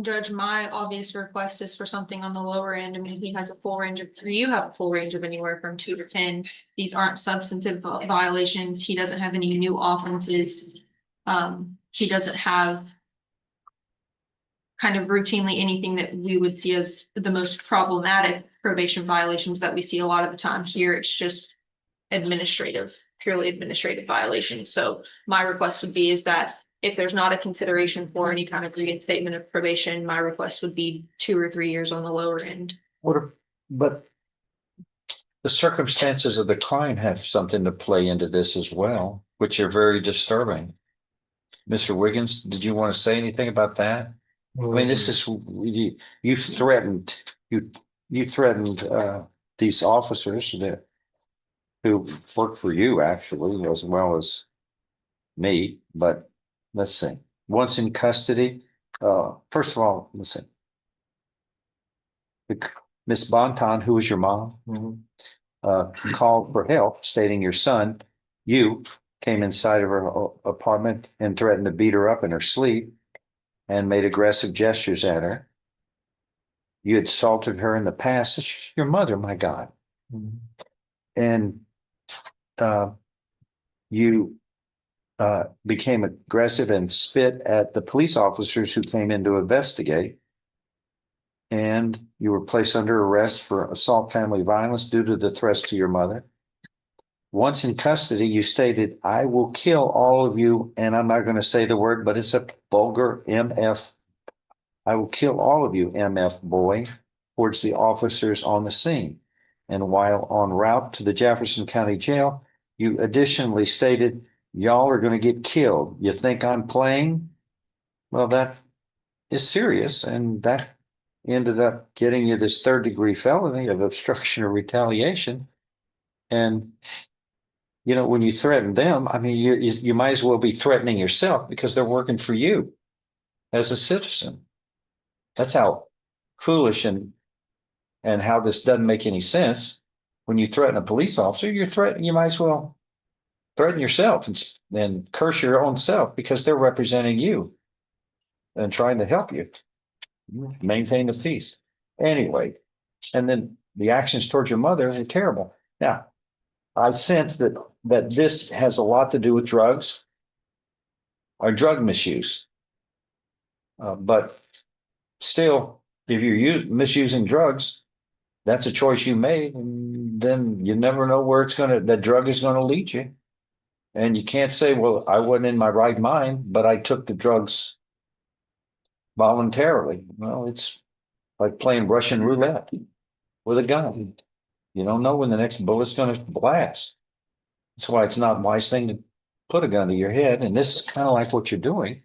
Judge, my obvious request is for something on the lower end. I mean, he has a full range of, or you have a full range of anywhere from 2 to 10. These aren't substantive violations. He doesn't have any new offenses. He doesn't have kind of routinely anything that we would see as the most problematic probation violations that we see a lot of the time here. It's just administrative, purely administrative violations. So my request would be is that if there's not a consideration for any kind of reinstatement of probation, my request would be 2 or 3 years on the lower end. But the circumstances of the crime have something to play into this as well, which are very disturbing. Mr. Wiggins, did you want to say anything about that? I mean, this is you threatened these officers who work for you actually as well as me. But let's see. Once in custody, first of all, listen. Miss Bonton, who was your mom, called for help, stating your son, you came inside of her apartment and threatened to beat her up in her sleep and made aggressive gestures at her. You had assaulted her in the past. It's your mother, my God. And you became aggressive and spit at the police officers who came in to investigate. And you were placed under arrest for assault family violence due to the threats to your mother. Once in custody, you stated, I will kill all of you, and I'm not going to say the word, but it's a vulgar MF. I will kill all of you, MF boy, towards the officers on the scene. And while en route to the Jefferson County Jail, you additionally stated, y'all are going to get killed. You think I'm playing? Well, that is serious, and that ended up getting you this 3rd-degree felony of obstruction or retaliation. And you know, when you threaten them, I mean, you might as well be threatening yourself because they're working for you as a citizen. That's how foolish and how this doesn't make any sense. When you threaten a police officer, you might as well threaten yourself and curse your own self because they're representing you and trying to help you maintain the peace. Anyway, and then the actions towards your mother are terrible. Now, I sense that this has a lot to do with drugs or drug misuse. But still, if you're misusing drugs, that's a choice you made, and then you never know where that drug is gonna lead you. And you can't say, well, I wasn't in my right mind, but I took the drugs voluntarily. Well, it's like playing Russian roulette with a gun. You don't know when the next bullet's gonna blast. That's why it's not a wise thing to put a gun to your head. And this is kind of like what you're doing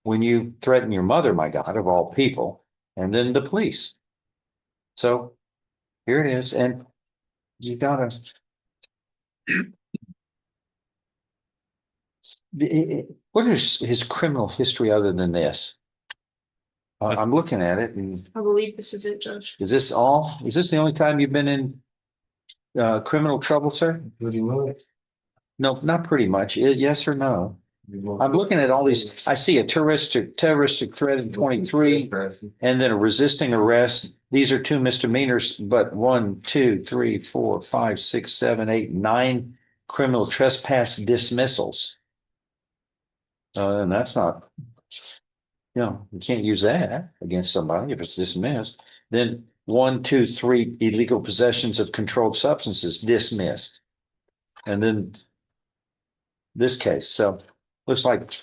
when you threaten your mother, my God, of all people, and then the police. So here it is. And you gotta, what is his criminal history other than this? I'm looking at it, and I believe this is it, Judge. is this the only time you've been in criminal trouble, sir? No, not pretty much. Yes or no? I'm looking at all these. I see a terroristic threat in 23, and then a resisting arrest. These are 2 misdemeanors, but 1, 2, 3, 4, 5, 6, 7, 8, 9 criminal trespass dismissals. And that's not, you can't use that against somebody if it's dismissed. Then 1, 2, 3 illegal possessions of controlled substances dismissed. And then this case. So looks like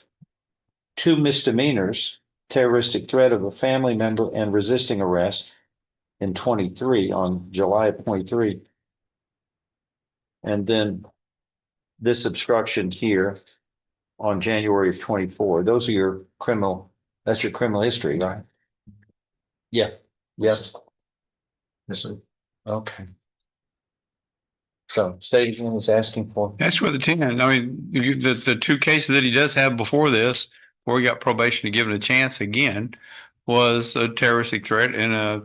2 misdemeanors, terroristic threat of a family member and resisting arrest in 23 on July of 23. And then this obstruction here on January of 24. Those are that's your criminal history, right? Yeah. Yes. Yes, sir. Okay. So state again is asking for. That's where the 10, I mean, the 2 cases that he does have before this, where he got probation and given a chance again, was a terroristic threat and a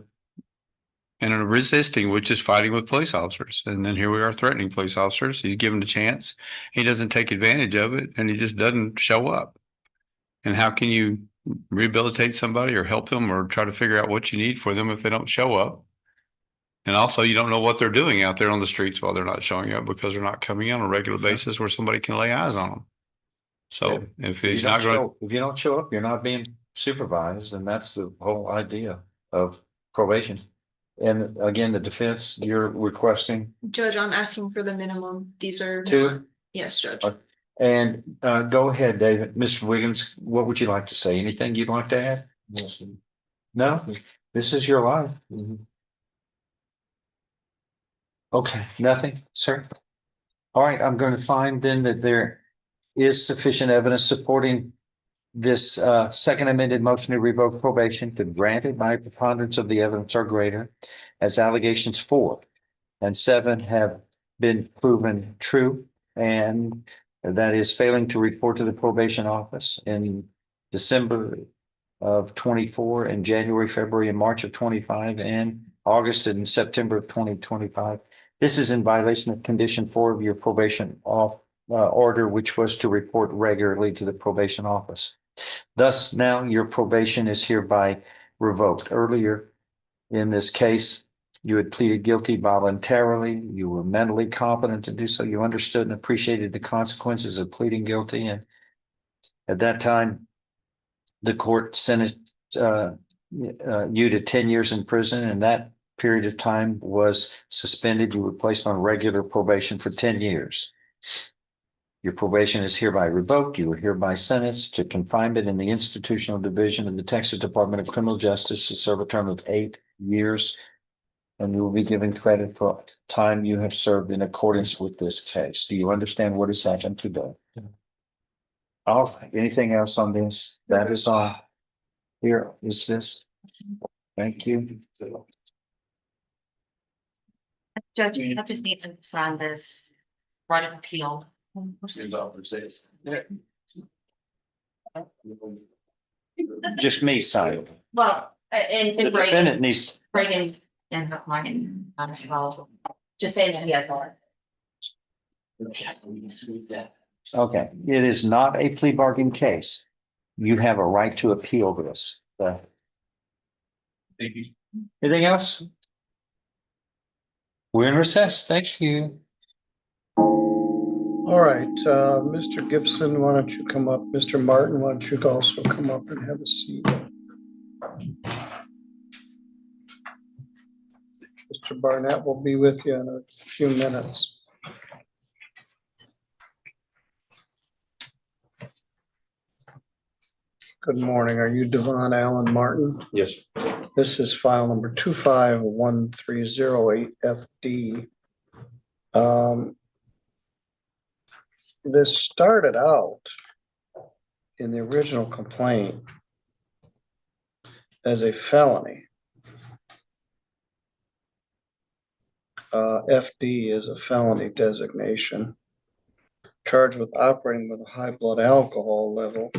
resisting, which is fighting with police officers. And then here we are threatening police officers. He's given a chance. He doesn't take advantage of it, and he just doesn't show up. And how can you rehabilitate somebody or help them or try to figure out what you need for them if they don't show up? And also, you don't know what they're doing out there on the streets while they're not showing up because they're not coming in on a regular basis where somebody can lay eyes on them. So if he's not going, if you don't show up, you're not being supervised, and that's the whole idea of probation. And again, the defense, you're requesting Judge, I'm asking for the minimum. These are. 2. Yes, Judge. And go ahead, David. Mr. Wiggins, what would you like to say? Anything you'd like to add? No, this is your life. Okay, nothing, sir. All right, I'm going to find then that there is sufficient evidence supporting this second amended motion to revoke probation to grant it by preponderance of the evidence or greater, as allegations 4 and 7 have been proven true, and that is failing to report to the probation office in December of 24 and January, February, and March of 25, and August and September of 2025. This is in violation of condition 4 of your probation order, which was to report regularly to the probation office. Thus, now your probation is hereby revoked. Earlier in this case, you had pleaded guilty voluntarily. You were mentally competent to do so. You understood and appreciated the consequences of pleading guilty. And at that time, the court sentenced you to 10 years in prison, and that period of time was suspended. You were placed on regular probation for 10 years. Your probation is hereby revoked. You are hereby sentenced to confinement in the institutional division of the Texas Department of Criminal Justice to serve a term of 8 years. And you will be given credit for time you have served in accordance with this case. Do you understand what has happened today? All right. Anything else on this? That is all. Here is this. Thank you. Judge, I just need to sign this right of appeal. Just me signing. Well, The and defendant needs. Reagan and mine, well, just saying that he has Okay, it is not a plea bargain case. You have a right to appeal this. Thank you. Anything else? We're in recess. Thank you. All right, Mr. Gibson, why don't you come up? Mr. Martin, why don't you also come up and have a seat? Mr. Barnett will be with you in a few minutes. Good morning. Are you Devon Allen Martin? Yes. This is file number 251308FD. This started out in the original complaint as a felony. FD is a felony designation, charged with operating with a high blood alcohol level,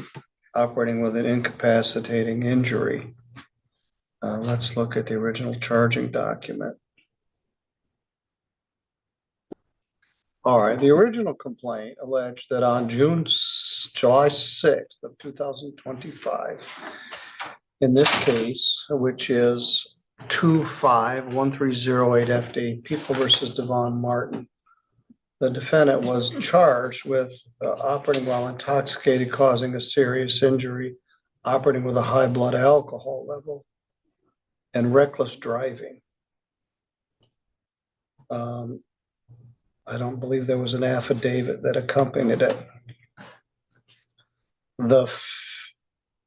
operating with an incapacitating injury. Let's look at the original charging document. All right, the original complaint alleged that on July 6th of 2025, in this case, which is 251308FD, People versus Devon Martin, the defendant was charged with operating while intoxicated, causing a serious injury, operating with a high blood alcohol level, and reckless driving. I don't believe there was an affidavit that accompanied it. The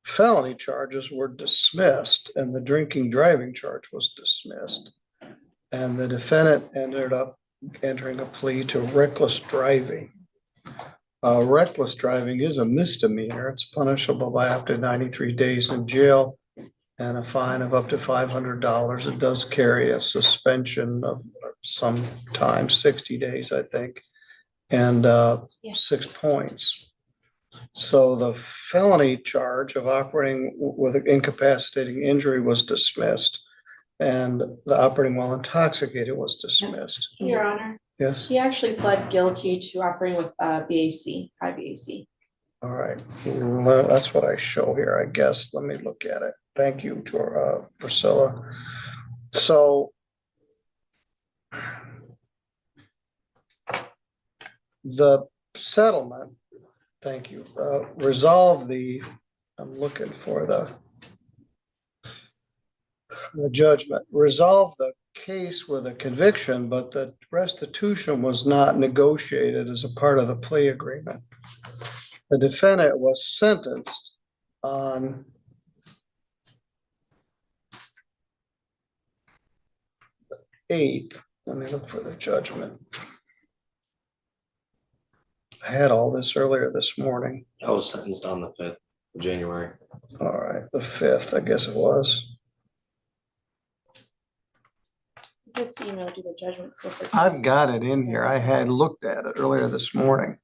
felony charges were dismissed and the drinking driving charge was dismissed. And the defendant ended up entering a plea to reckless driving. Reckless driving is a misdemeanor. It's punishable by up to 93 days in jail and a fine of up to $500. It does carry a suspension of sometimes 60 days, I think, and 6 points. So the felony charge of operating with an incapacitating injury was dismissed, and the operating while intoxicated was dismissed. Your Honor, Yes. he actually pled guilty to operating with BAC, high BAC. All right. Well, that's what I show here, I guess. Let me look at it. Thank you, Priscilla. So the settlement, thank you, resolve the, I'm looking for the judgment, resolve the case with a conviction, but the restitution was not negotiated as a part of the plea agreement. The defendant was sentenced on the 8th. Let me look for the judgment. I had all this earlier this morning. I was sentenced on the 5th of January. All right, the 5th, I guess it was. Just emailed you the judgment. I've got it in here. I had looked at it earlier this morning.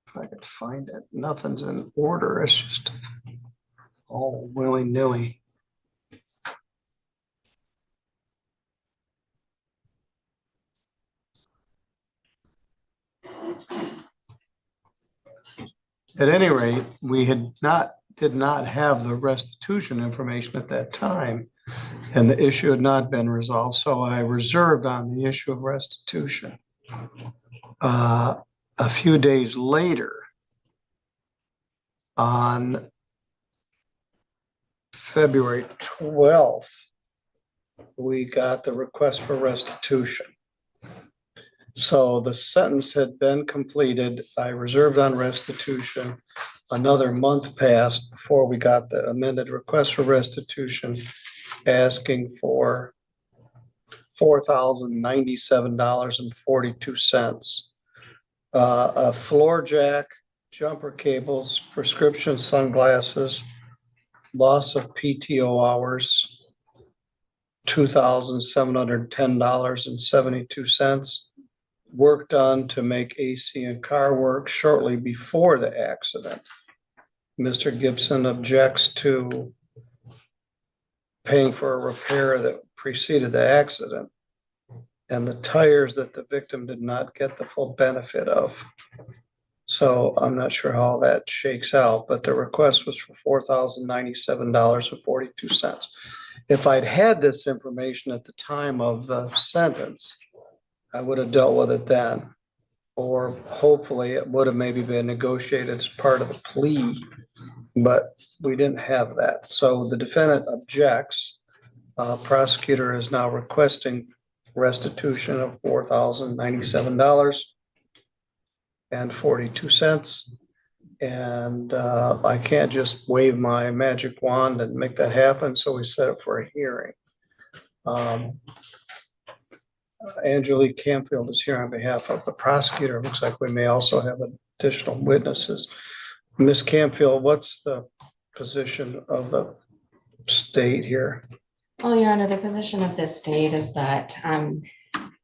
If I could find it, nothing's in order. It's just all willy-nilly. At any rate, we did not have the restitution information at that time, and the issue had not been resolved. So I reserved on the issue of restitution. A few days later, on February 12th, we got the request for restitution. So the sentence had been completed. I reserved on restitution. Another month passed before we got the amended request for restitution, asking for $4,097.42. A floor jack, jumper cables, prescription sunglasses, loss of PTO hours, $2,710.72. Work done to make AC and car work shortly before the accident. Mr. Gibson objects to paying for a repair that preceded the accident and the tires that the victim did not get the full benefit of. So I'm not sure how that shakes out, but the request was for $4,097.42. If I'd had this information at the time of the sentence, I would have dealt with it then. Or hopefully it would have maybe been negotiated as part of the plea, but we didn't have that. So the defendant objects. Prosecutor is now requesting restitution of $4,097.42. And I can't just wave my magic wand and make that happen, so we set it for a hearing. Angelique Camfield is here on behalf of the prosecutor. It looks like we may also have additional witnesses. Ms. Camfield, what's the position of the state here? Well, Your Honor, the position of the state is that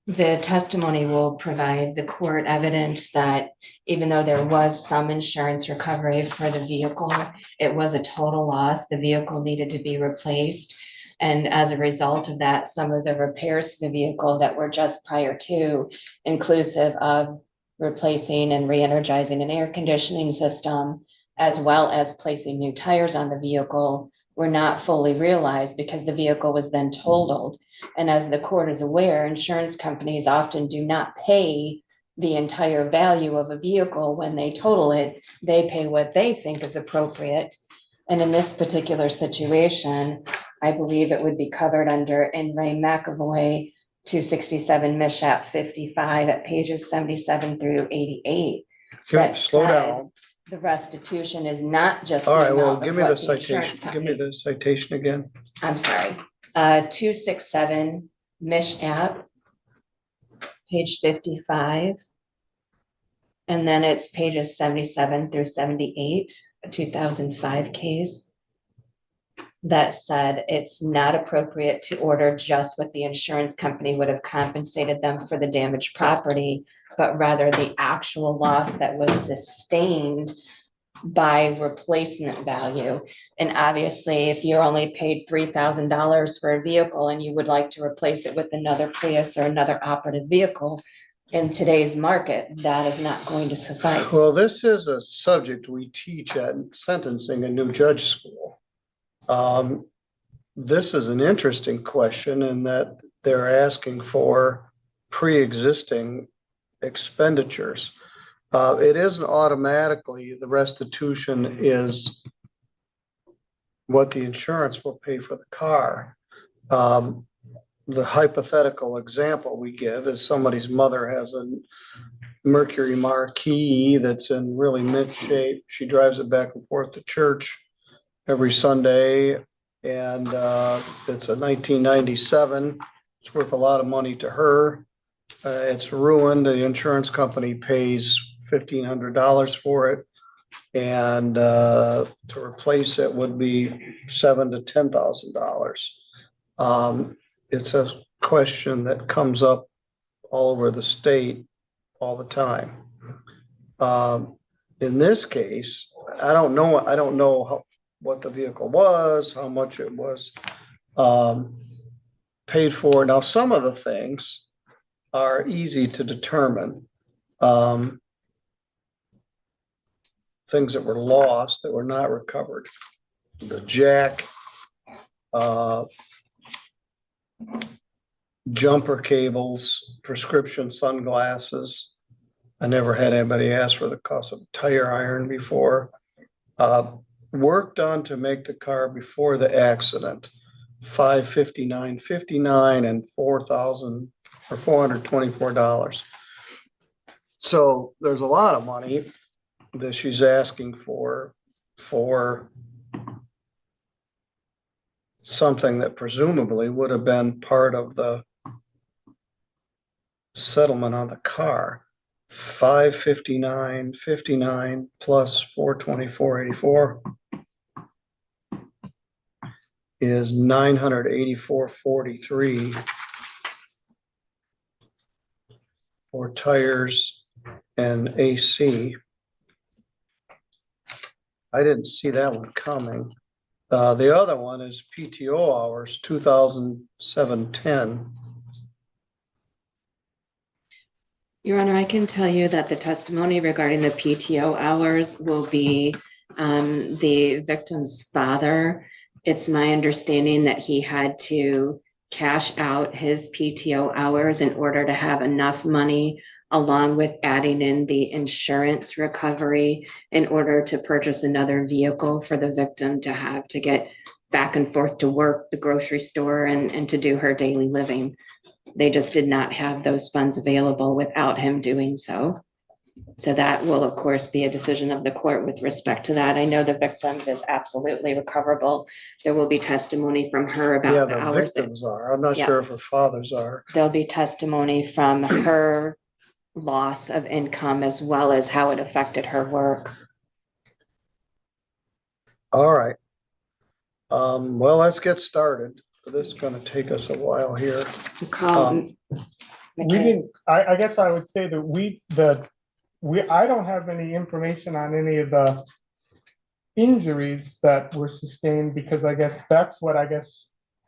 the testimony will provide the court evidence that even though there was some insurance recovery for the vehicle, it was a total loss. The vehicle needed to be replaced. And as a result of that, some of the repairs to the vehicle that were just prior to, inclusive of replacing and re-energizing an air conditioning system, as well as placing new tires on the vehicle, were not fully realized because the vehicle was then totaled. And as the court is aware, insurance companies often do not pay the entire value of a vehicle when they total it. They pay what they think is appropriate. And in this particular situation, I believe it would be covered under In Re McAvoy 267 Mishap 55 at pages 77 through 88. That Slow said, down. the restitution is not just. All the right, well, amount of give me what the insurance citation. Give me company- the citation again. I'm sorry, 267 Mishap, page 55. And then it's pages 77 through 78, a 2005 case. That said, it's not appropriate to order just what the insurance company would have compensated them for the damaged property, but rather the actual loss that was sustained by replacement value. And obviously, if you're only paid $3,000 for a vehicle and you would like to replace it with another Prius or another operative vehicle, in today's market, that is not going to suffice. Well, this is a subject we teach at sentencing in new judge school. This is an interesting question in that they're asking for pre-existing expenditures. It isn't automatically the restitution is what the insurance will pay for the car. The hypothetical example we give is somebody's mother has a Mercury Marquis that's in really mint shape. She drives it back and forth to church every Sunday, and it's a 1997. It's worth a lot of money to her. It's ruined. The insurance company pays $1,500 for it, and to replace it would be $7,000 to $10,000. It's a question that comes up all over the state all the time. In this case, I don't know what the vehicle was, how much it was paid for. Now, some of the things are easy to determine. Things that were lost that were not recovered. The jack, jumper cables, prescription sunglasses. I never had anybody ask for the cost of a tire iron before. Work done to make the car before the accident, $559.59 and $4,000 or $424. So there's a lot of money that she's asking for something that presumably would have been part of the settlement on the car. $559.59 plus $424.84 is $984.43 for tires and AC. I didn't see that one coming. The other one is PTO hours, 2007-10. Your Honor, I can tell you that the testimony regarding the PTO hours will be the victim's father. It's my understanding that he had to cash out his PTO hours in order to have enough money, along with adding in the insurance recovery, in order to purchase another vehicle for the victim to have to get back and forth to work, the grocery store, and to do her daily living. They just did not have those funds available without him doing so. So that will, of course, be a decision of the court with respect to that. I know the victims is absolutely recoverable. There will be testimony from her Yeah, about the the hours. victims are. I'm not Yeah. sure if her fathers are. There'll be testimony from her loss of income as well as how it affected her work. All right. Well, let's get started. This is gonna take us a while here. We didn't, I guess I would say that I don't have any information on any of the injuries that were sustained, because I guess that's what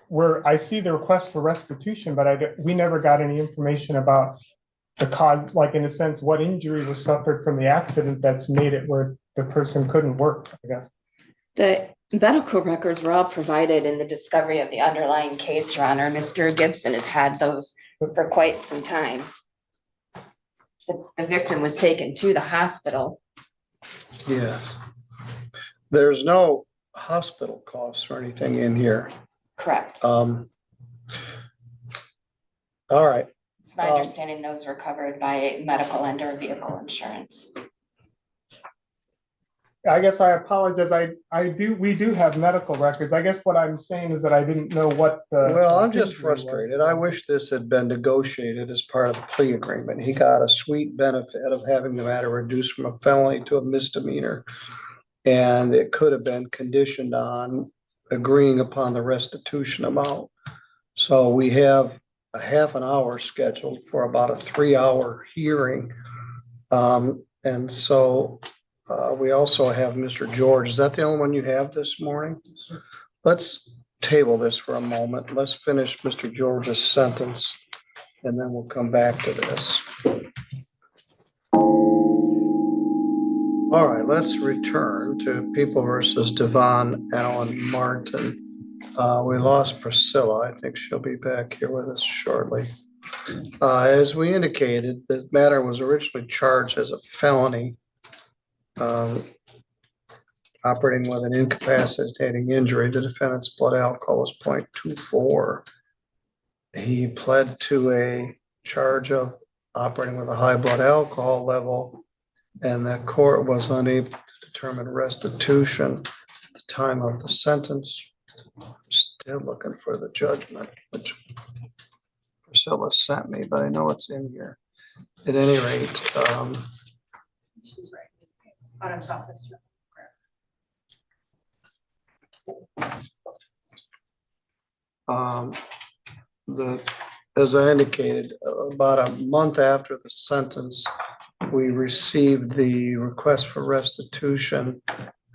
where I see the request for restitution, but we never got any information about the cause, like in a sense, what injury was suffered from the accident that's made it where the person couldn't work, I guess. The medical records were all provided in the discovery of the underlying case, Your Honor. Mr. Gibson has had those for quite some time. The victim was taken to the hospital. Yes. There's no hospital costs or anything in here. Correct. All right. It's my understanding those were covered by medical and or vehicle insurance. I guess I apologize. We do have medical records. I guess what I'm saying is that I didn't know what the. Well, I'm just injury was. frustrated. I wish this had been negotiated as part of the plea agreement. He got a sweet benefit of having the matter reduced from a felony to a misdemeanor. And it could have been conditioned on agreeing upon the restitution amount. So we have a half an hour scheduled for about a 3-hour hearing. And so we also have Mr. George. Is that the only one you have this morning? Let's table this for a moment. Let's finish Mr. George's sentence, and then we'll come back to this. All right, let's return to People versus Devon Allen Martin. We lost Priscilla. I think she'll be back here with us shortly. As we indicated, the matter was originally charged as a felony. Operating with an incapacitating injury. The defendant's blood alcohol was 0.24. He pled to a charge of operating with a high blood alcohol level, and the court was unable to determine restitution at the time of the sentence. Still looking for the judgment, which Priscilla sent me, but I know it's in here. At any rate, She's right. Autumn's office. as I indicated, about a month after the sentence, we received the request for restitution,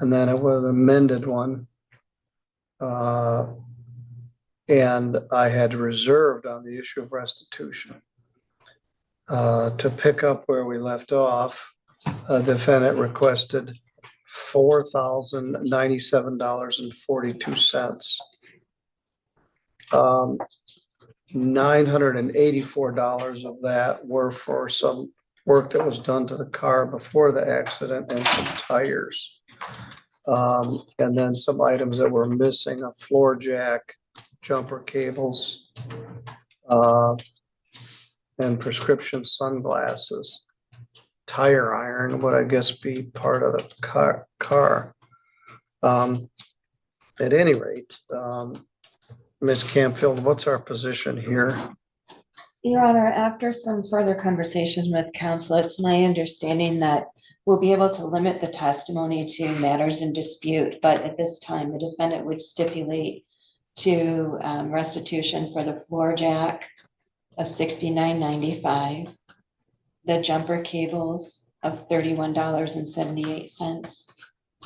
and then it was an amended one. And I had reserved on the issue of restitution. To pick up where we left off, a defendant requested $4,097.42. $984 of that were for some work that was done to the car before the accident and some tires. And then some items that were missing, a floor jack, jumper cables, and prescription sunglasses. Tire iron would, I guess, be part of the car. At any rate, Ms. Campfield, what's our position here? Your Honor, after some further conversations with counsel, it's my understanding that we'll be able to limit the testimony to matters in dispute, but at this time, the defendant would stipulate to restitution for the floor jack of $69.95, the jumper cables of $31.78,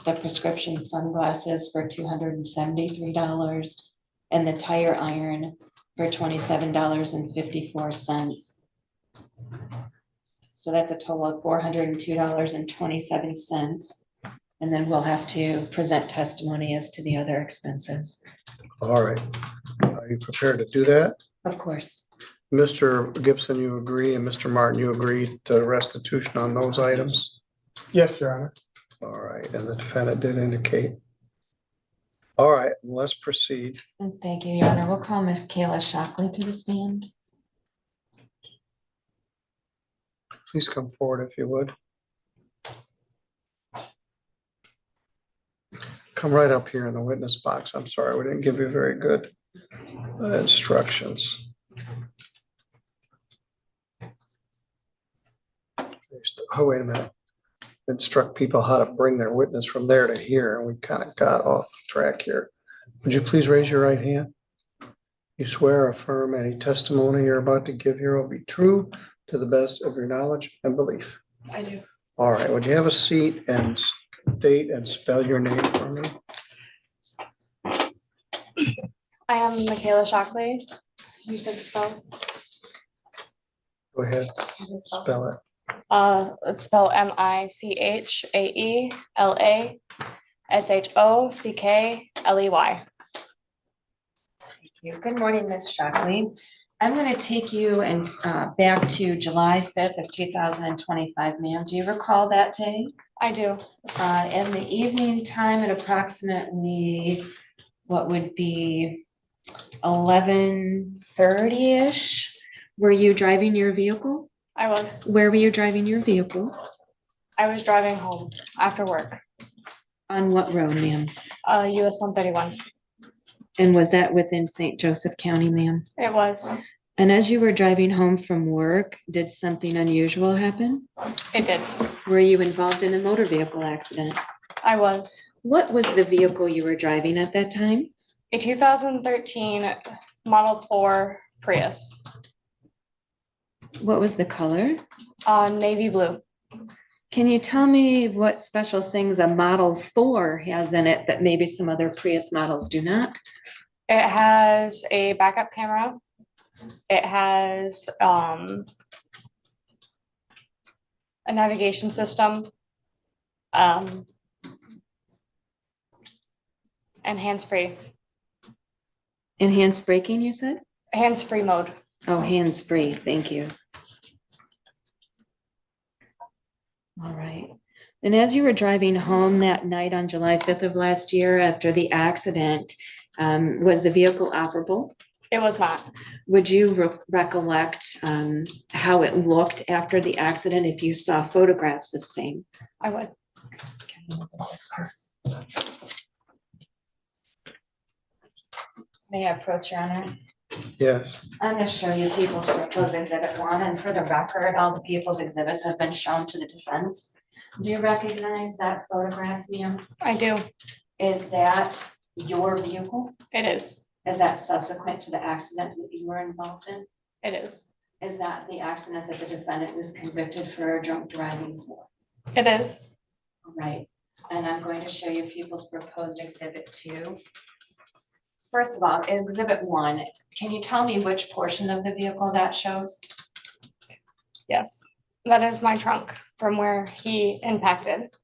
the prescription sunglasses for $273, and the tire iron for $27.54. So that's a total of $402.27. And then we'll have to present testimony as to the other expenses. All right. Are you prepared to do that? Of course. Mr. Gibson, you agree, and Mr. Martin, you agree to restitution on those items? Yes, Your Honor. All right, and the defendant did indicate. All right, let's proceed. Thank you, Your Honor. We'll call Michaela Shockley to the stand. Please come forward if you would. Come right up here in the witness box. I'm sorry, we didn't give you very good instructions. Oh, wait a minute. Instruct people how to bring their witness from there to here, and we kind of got off track here. Would you please raise your right hand? You swear or affirm any testimony you're about to give here will be true to the best of your knowledge and belief? I do. All right, would you have a seat and state and spell your name for me? I am Michaela Shockley. You said spell. Go ahead, You said spell. spell it. Let's spell MICHAELASHOCKLEY. Thank you. Good morning, Ms. Shockley. I'm going to take you and back to July 5th of 2025, ma'am. Do you recall that day? I do. In the evening time at approximately what would be 11:30-ish, were you driving your vehicle? I was. Where were you driving your vehicle? I was driving home after work. On what road, ma'am? US 131. And was that within St. Joseph County, ma'am? It was. And as you were driving home from work, did something unusual happen? It did. Were you involved in a motor vehicle accident? I was. What was the vehicle you were driving at that time? A 2013 Model 4 Prius. What was the color? Navy blue. Can you tell me what special things a Model 4 has in it that maybe some other Prius models do not? It has a backup camera. It has a navigation system. And hands-free. Enhanced braking, you said? Hands-free mode. Oh, hands-free, thank you. All right. And as you were driving home that night on July 5th of last year after the accident, was the vehicle operable? It was not. Would you recollect how it looked after the accident if you saw photographs of same? I would. May I approach, Your Honor? Yes. I'm going to show you People's Proposed Exhibit 1, and for the record, all the People's Exhibits have been shown to the defense. Do you recognize that photograph, ma'am? I do. Is that your vehicle? It is. Is that subsequent to the accident that you were involved in? It is. Is that the accident that the defendant was convicted for drunk driving for? It is. All right, and I'm going to show you People's Proposed Exhibit 2. First of all, Exhibit 1, can you tell me which portion of the vehicle that shows? Yes. That is my trunk from where he impacted.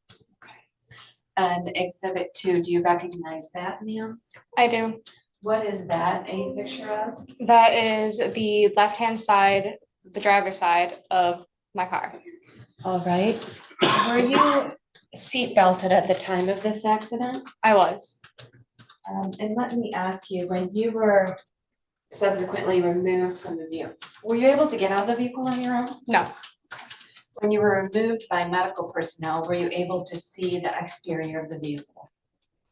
And Exhibit 2, do you recognize that, ma'am? I do. What is that a picture of? That is the left-hand side, the driver's side of my car. All right. Were you seat belted at the time of this accident? I was. And let me ask you, when you were subsequently removed from the vehicle, were you able to get out of the vehicle on your own? No. When you were removed by medical personnel, were you able to see the exterior of the vehicle?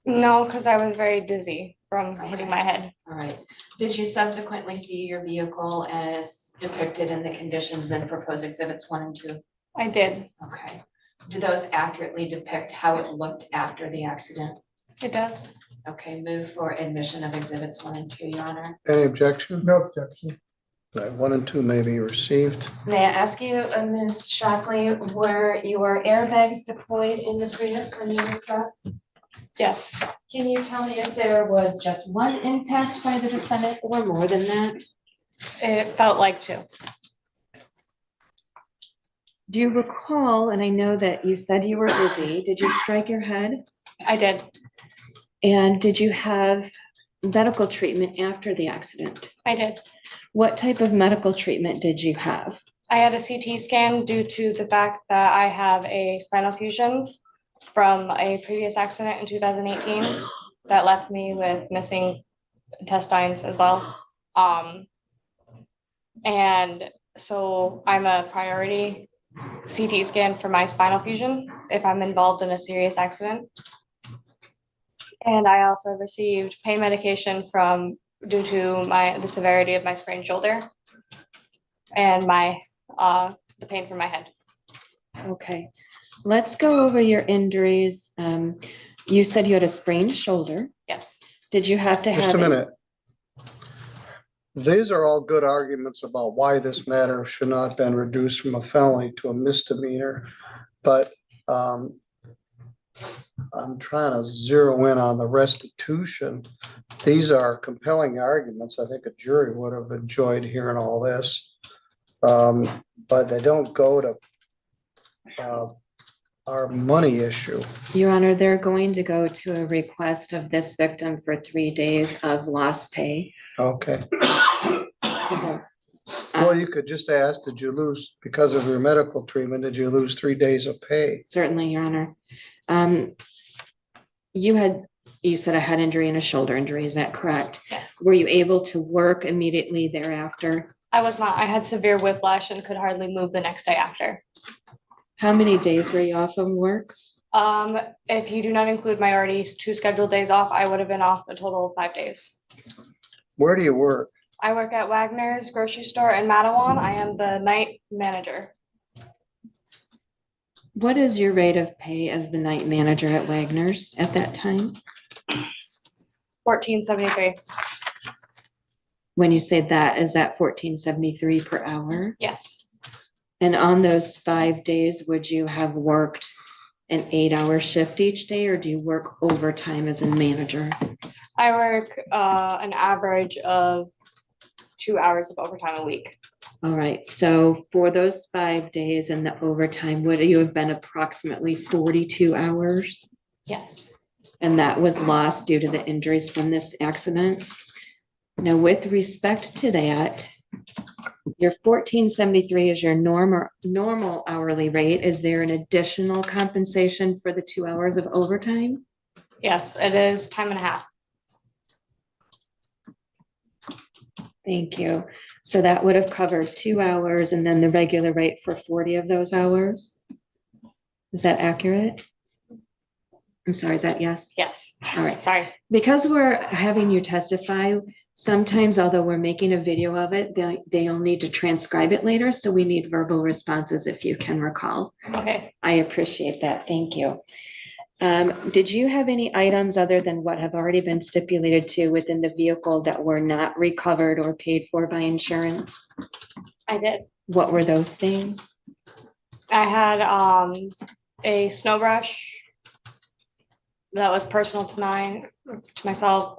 No, because I was very dizzy from hitting my head. All right. Did you subsequently see your vehicle as depicted in the conditions in proposed exhibits 1 and 2? I did. Okay. Do those accurately depict how it looked after the accident? It does. Okay, move for admission of exhibits 1 and 2, Your Honor. Any objection? No objection. Right, 1 and 2 may be received. May I ask you, Ms. Shockley, were your airbags deployed in the Prius when you were struck? Yes, Can you tell me if there was just one impact by the defendant or more than that? it felt like two. Do you recall, and I know that you said you were busy, did you strike your head? I did. And did you have medical treatment after the accident? I did. What type of medical treatment did you have? I had a CT scan due to the fact that I have a spinal fusion from a previous accident in 2018 that left me with missing intestines as well. And so I'm a priority CT scan for my spinal fusion if I'm involved in a serious accident. And I also received pain medication due to the severity of my sprained shoulder and the pain from my head. Okay, let's go over your injuries. You said you had a sprained shoulder. Yes. Did you have to have? Just a minute. These are all good arguments about why this matter should not have been reduced from a felony to a misdemeanor. But I'm trying to zero in on the restitution. These are compelling arguments. I think a jury would have enjoyed hearing all this. But they don't go to our money issue. Your Honor, they're going to go to a request of this victim for 3 days of lost pay. Okay. So, Well, you could just ask, did you lose, because of your medical treatment, did you lose 3 days of pay? certainly, Your Honor. You said a head injury and a shoulder injury, is that correct? Yes. Were you able to work immediately thereafter? I was not. I had severe whiplash and could hardly move the next day after. How many days were you off of work? If you do not include my already 2 scheduled days off, I would have been off a total of 5 days. Where do you work? I work at Wagner's grocery store in Matawan. I am the night manager. What is your rate of pay as the night manager at Wagner's at that time? $14.73. When you say that, is that $14.73 per hour? Yes. And on those 5 days, would you have worked an 8-hour shift each day, or do you work overtime as a manager? I work an average of 2 hours of overtime a week. All right, so for those 5 days and the overtime, would you have been approximately 42 hours? Yes. And that was lost due to the injuries from this accident? Now, with respect to that, your $14.73 is your normal hourly rate. Is there an additional compensation for the 2 hours of overtime? Yes, it is time and a half. Thank you. So that would have covered 2 hours and then the regular rate for 40 of those hours? Is that accurate? I'm sorry, is that yes? Yes. All right. Sorry. Because we're having you testify, sometimes, although we're making a video of it, they'll need to transcribe it later. So we need verbal responses if you can recall. Okay. I appreciate that. Thank you. Did you have any items other than what have already been stipulated to within the vehicle that were not recovered or paid for by insurance? I did. What were those things? I had a snow brush that was personal to myself.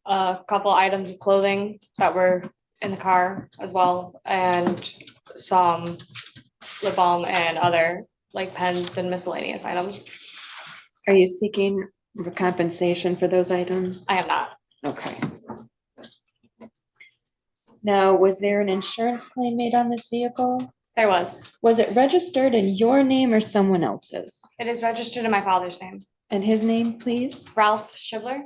A couple items of clothing that were in the car as well, and some lip balm and other like pens and miscellaneous items. Are you seeking compensation for those items? I am not. Okay. Now, was there an insurance claim made on this vehicle? There was. Was it registered in your name or someone else's? It is registered in my father's name. And his name, please? Ralph Shibler.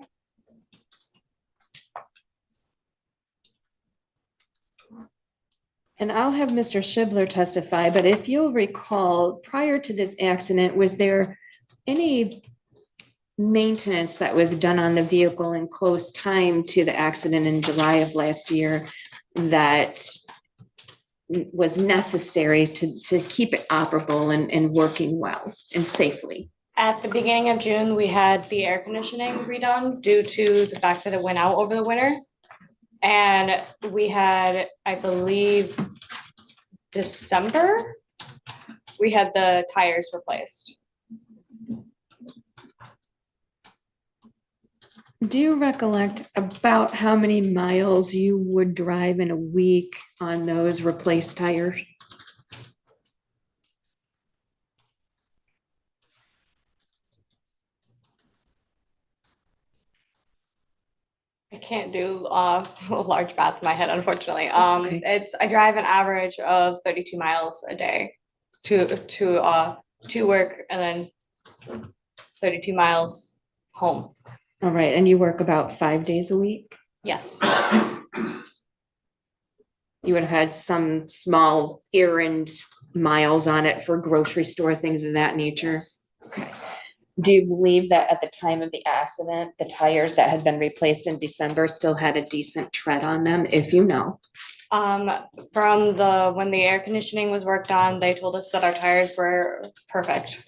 And I'll have Mr. Shibler testify, but if you'll recall, prior to this accident, was there any maintenance that was done on the vehicle in close time to the accident in July of last year that was necessary to keep it operable and working well and safely? At the beginning of June, we had the air conditioning redone due to the fact that it went out over the winter. And we had, I believe, December, we had the tires replaced. Do you recollect about how many miles you would drive in a week on those replaced tires? I can't do a large math in my head, unfortunately. Okay. I drive an average of 32 miles a day to work, and then 32 miles home. All right, and you work about 5 days a week? Yes. You would have had some small errand miles on it for grocery store, things of that nature? Okay. Do you believe that at the time of the accident, the tires that had been replaced in December still had a decent tread on them, if you know? From when the air conditioning was worked on, they told us that our tires were perfect.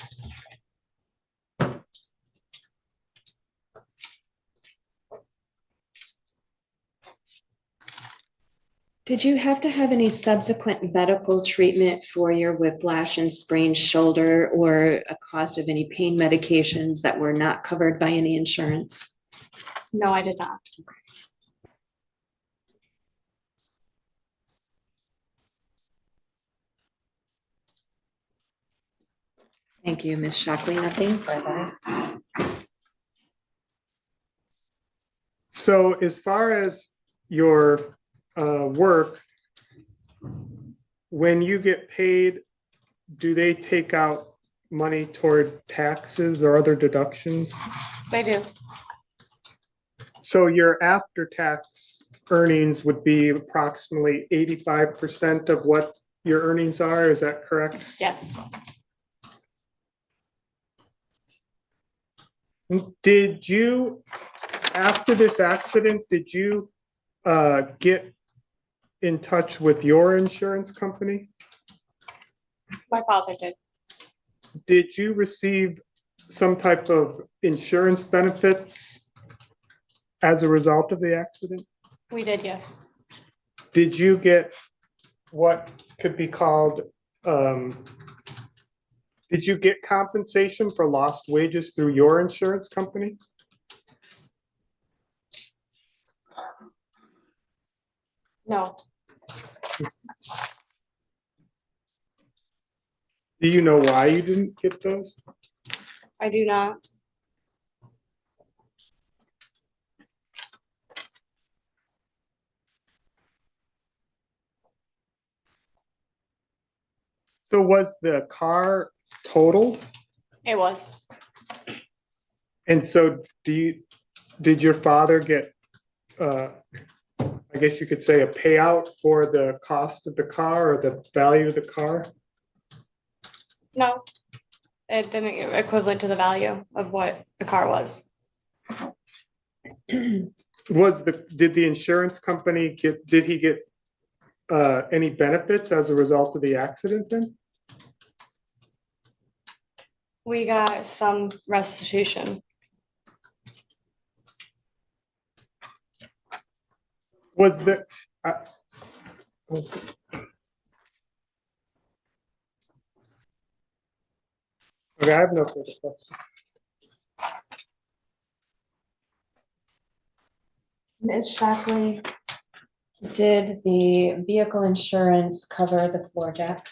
Did you have to have any subsequent medical treatment for your whiplash and sprained shoulder, or a cost of any pain medications that were not covered by any insurance? No, I did not. Thank you, Ms. Shockley. Nothing further. So as far as your work, when you get paid, do they take out money toward taxes or other deductions? They do. So your after-tax earnings would be approximately 85% of what your earnings are, is that correct? Yes. Did you, after this accident, did you get in touch with your insurance company? My father did. Did you receive some type of insurance benefits as a result of the accident? We did, yes. Did you get what could be called, did you get compensation for lost wages through your insurance company? No. Do you know why you didn't get those? I do not. So was the car totaled? It was. And so did your father get, I guess you could say, a payout for the cost of the car or the value of the car? No. It didn't equivalent to the value of what the car was. Did the insurance company did he get any benefits as a result of the accident then? We got some restitution. Was the okay, I have no further questions. Ms. Shockley, did the vehicle insurance cover the floor jack,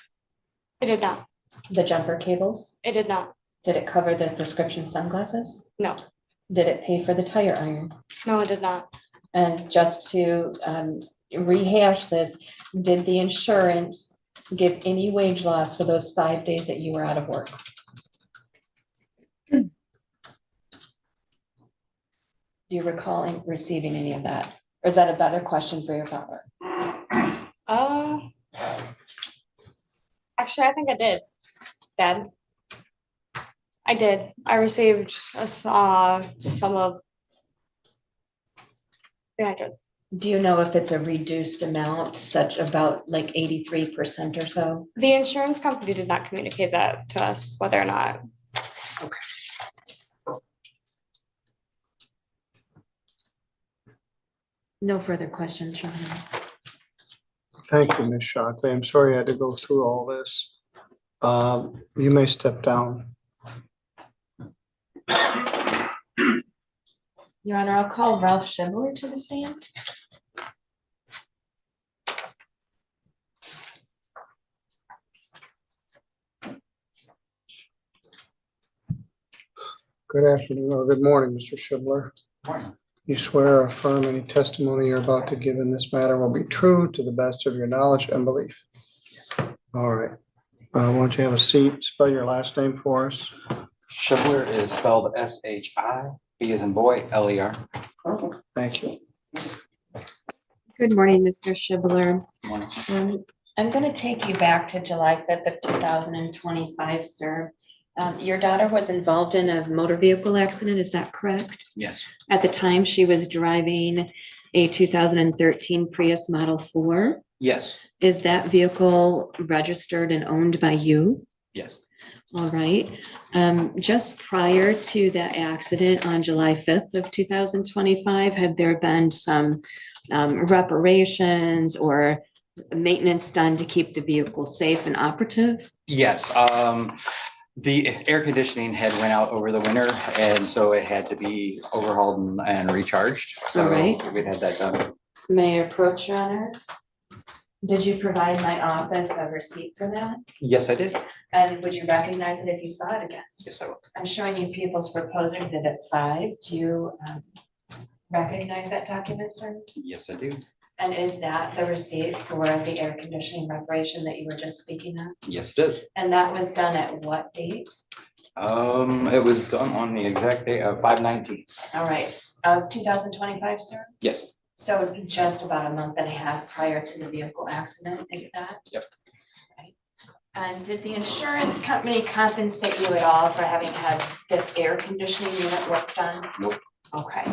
It did not. the jumper cables? It did not. Did it cover the prescription sunglasses? No. Did it pay for the tire iron? No, it did not. And just to rehash this, did the insurance give any wage loss for those 5 days that you were out of work? Do you recall receiving any of that? Or is that a better question for your father? Actually, I think I did, Dad. I did. I received some of. Yeah, I did. Do you know if it's a reduced amount, such about like 83% or so? The insurance company did not communicate that to us, whether or not. Okay. No further questions, Your Honor. Thank you, Ms. Shockley. I'm sorry I had to go through all this. You may step down. Your Honor, I'll call Ralph Schibler to the stand. Good afternoon or good morning, Mr. Schibler. Morning. You swear or affirm any testimony you're about to give in this matter will be true to the best of your knowledge and belief? Yes. All right. Why don't you have a seat? Spell your last name for us. Schibler is spelled S-H-I, B as in boy, L-E-R. Thank you. Good morning, Mr. Schibler. Morning. I'm going to take you back to July 5th of 2025, sir. Your daughter was involved in a motor vehicle accident, is that correct? Yes. At the time, she was driving a 2013 Prius Model 4. Yes. Is that vehicle registered and owned by you? Yes. All right. Just prior to that accident on July 5th of 2025, have there been some reparations or maintenance done to keep the vehicle safe and operative? Yes. The air conditioning had went out over the winter, and so it had to be overhauled and recharged. So All right. we had that done. May I approach, Your Honor? Did you provide my office a receipt for that? Yes, I did. And would you recognize it if you saw it again? Yes, I will. I'm showing you People's Proposed Exhibit 5. Do you recognize that document, sir? Yes, I do. And is that the receipt for the air conditioning reparation that you were just speaking of? Yes, it is. And that was done at what date? It was done on the exact date of 5/19. All right, of 2025, sir? Yes. So just about a month and a half prior to the vehicle accident, like that? Yep. Right. And did the insurance company compensate you at all for having had this air conditioning unit work done? Nope. Okay.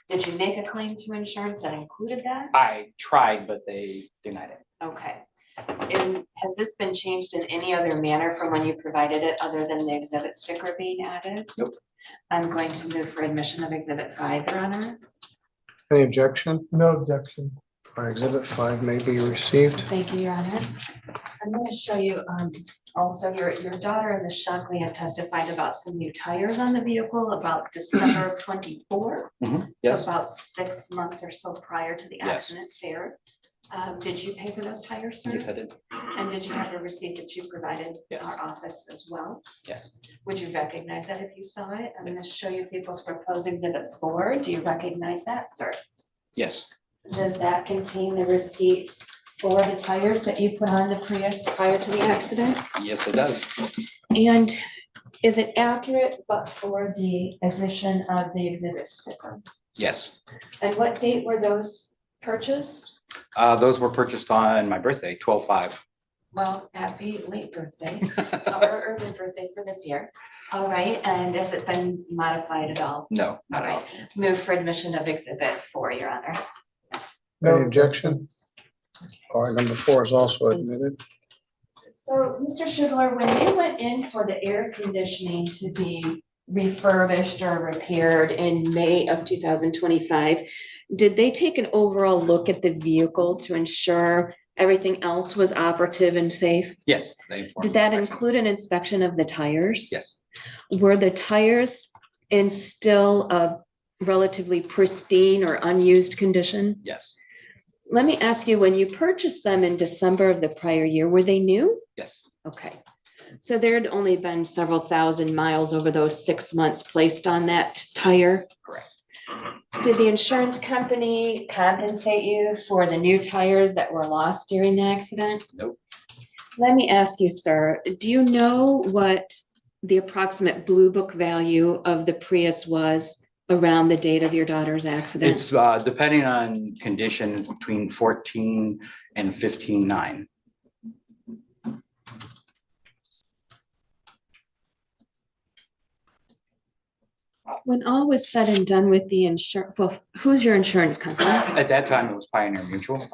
Did you make a claim to insurance that included that? I tried, but they denied it. Okay. And has this been changed in any other manner from when you provided it other than the exhibit sticker being added? Nope. I'm going to move for admission of exhibit 5, Your Honor. Any objection? No objection. Our exhibit 5 may be received. Thank you, Your Honor. I'm going to show you also your daughter and Ms. Shockley have testified about some new tires on the vehicle about December of 24. Yes. So about 6 months or so prior to the Yes. accident. Fair. Did you pay for those tires, sir? Yes, I did. And did you have the receipt that you provided Yes. our office as well? Yes. Would you recognize that if you saw it? I'm going to show you People's Proposed Exhibit 4. Do you recognize that, sir? Yes. Does that contain the receipt for the tires that you put on the Prius prior to the accident? Yes, it does. And is it accurate but for the addition of the exhibit sticker? Yes. And what date were those purchased? Those were purchased on my birthday, 12/5. Well, happy late birthday or early birthday for this year. All right, and has it been modified at all? No, not at all. Move for admission of exhibit 4, Your Honor. Any objection? All right, number 4 is also admitted. So, Mr. Schibler, when you went in for the air conditioning to be refurbished or repaired in May of 2025, did they take an overall look at the vehicle to ensure everything else was operative and safe? Yes. They informed Did me. that include an inspection of the tires? Yes. Were the tires in still a relatively pristine or unused condition? Yes. Let me ask you, when you purchased them in December of the prior year, were they new? Yes. Okay. So there had only been several thousand miles over those 6 months placed on that tire? Correct. Did the insurance company compensate you for the new tires that were lost during the accident? Nope. Let me ask you, sir, do you know what the approximate Blue Book value of the Prius was around the date of your daughter's accident? It's depending on condition between 14 and 15.9. When all was said and done with the insurance, well, who's your insurance company? At that time, it was Pioneer Mutual.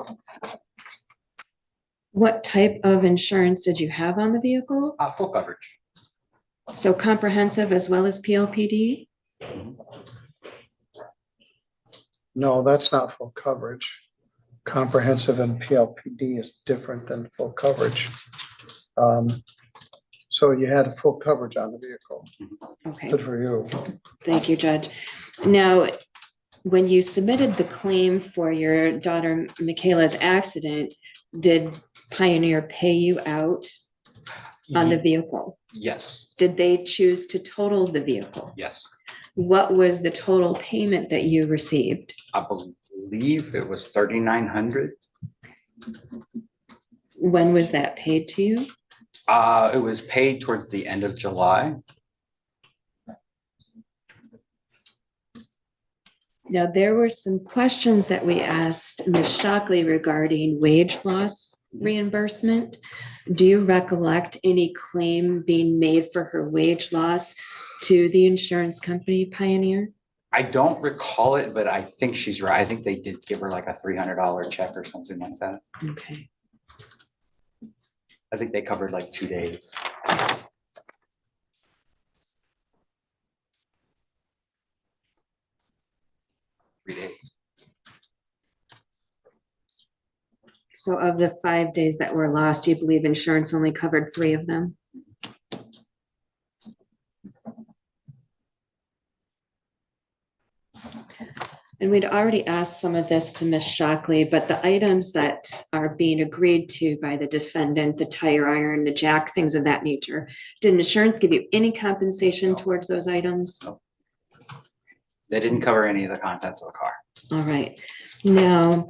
What type of insurance did you have on the vehicle? Full coverage. So comprehensive as well as PLPD? No, that's not full coverage. Comprehensive and PLPD is different than full coverage. So you had full coverage on the vehicle. Okay, Good for you. thank you, Judge. Now, when you submitted the claim for your daughter Michaela's accident, did Pioneer pay you out on the vehicle? Yes, Did they choose to total the vehicle? yes. What was the total payment that you received? I believe it was 3,900. When was that paid to you? It was paid towards the end of July. Now, there were some questions that we asked Ms. Shockley regarding wage loss reimbursement. Do you recollect any claim being made for her wage loss to the insurance company Pioneer? I don't recall it, but I think she's right. I think they did give her like a $300 check or something like that. Okay. I think they covered like 2 days. 3 days. So of the 5 days that were lost, you believe insurance only covered 3 of them? And we'd already asked some of this to Ms. Shockley, but the items that are being agreed to by the defendant, the tire iron, the jack, things of that nature, did insurance give you any compensation towards those items? No. They didn't cover any of the contents of the car. All right. Now,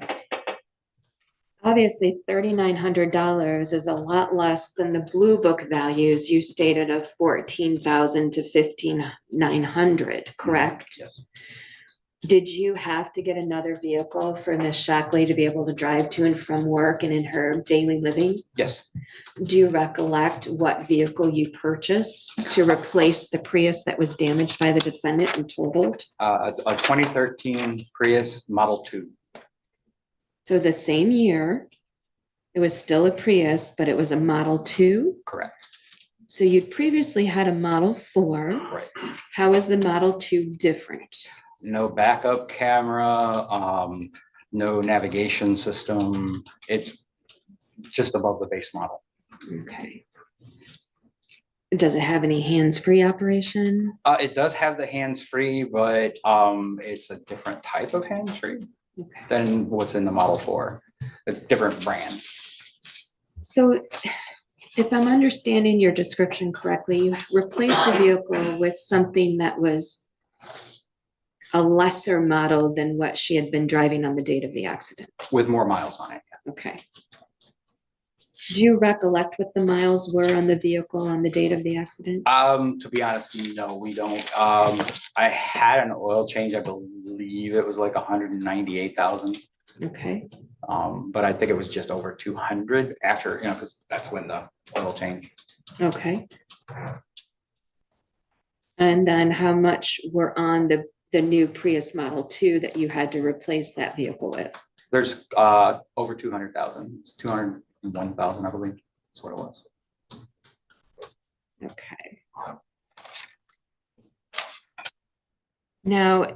obviously, $3,900 is a lot less than the Blue Book values you stated of $14,000 to $15,900, correct? Yes. Did you have to get another vehicle for Ms. Shockley to be able to drive to and from work and in her daily living? Yes. Do you recollect what vehicle you purchased to replace the Prius that was damaged by the defendant and totaled? A 2013 Prius Model 2. So the same year, it was still a Prius, but it was a Model 2? Correct. So you'd previously had a Model 4. Right. How is the Model 2 different? No backup camera, no navigation system. It's just above the base model. Okay. Does it have any hands-free operation? It does have the hands-free, but it's a different type of hands-free than what's in the Model 4. It's a different brand. So if I'm understanding your description correctly, you replaced the vehicle with something that was a lesser model than what she had been driving on the date of the accident. With more miles on it. Okay. Do you recollect what the miles were on the vehicle on the date of the accident? To be honest, no, we don't. I had an oil change. I believe it was like 198,000. Okay. But I think it was just over 200 after, because that's when the oil change. Okay. And then how much were on the new Prius Model 2 that you had to replace that vehicle with? There's over 200,000. It's 201,000, I believe. That's what it was. Okay. Now,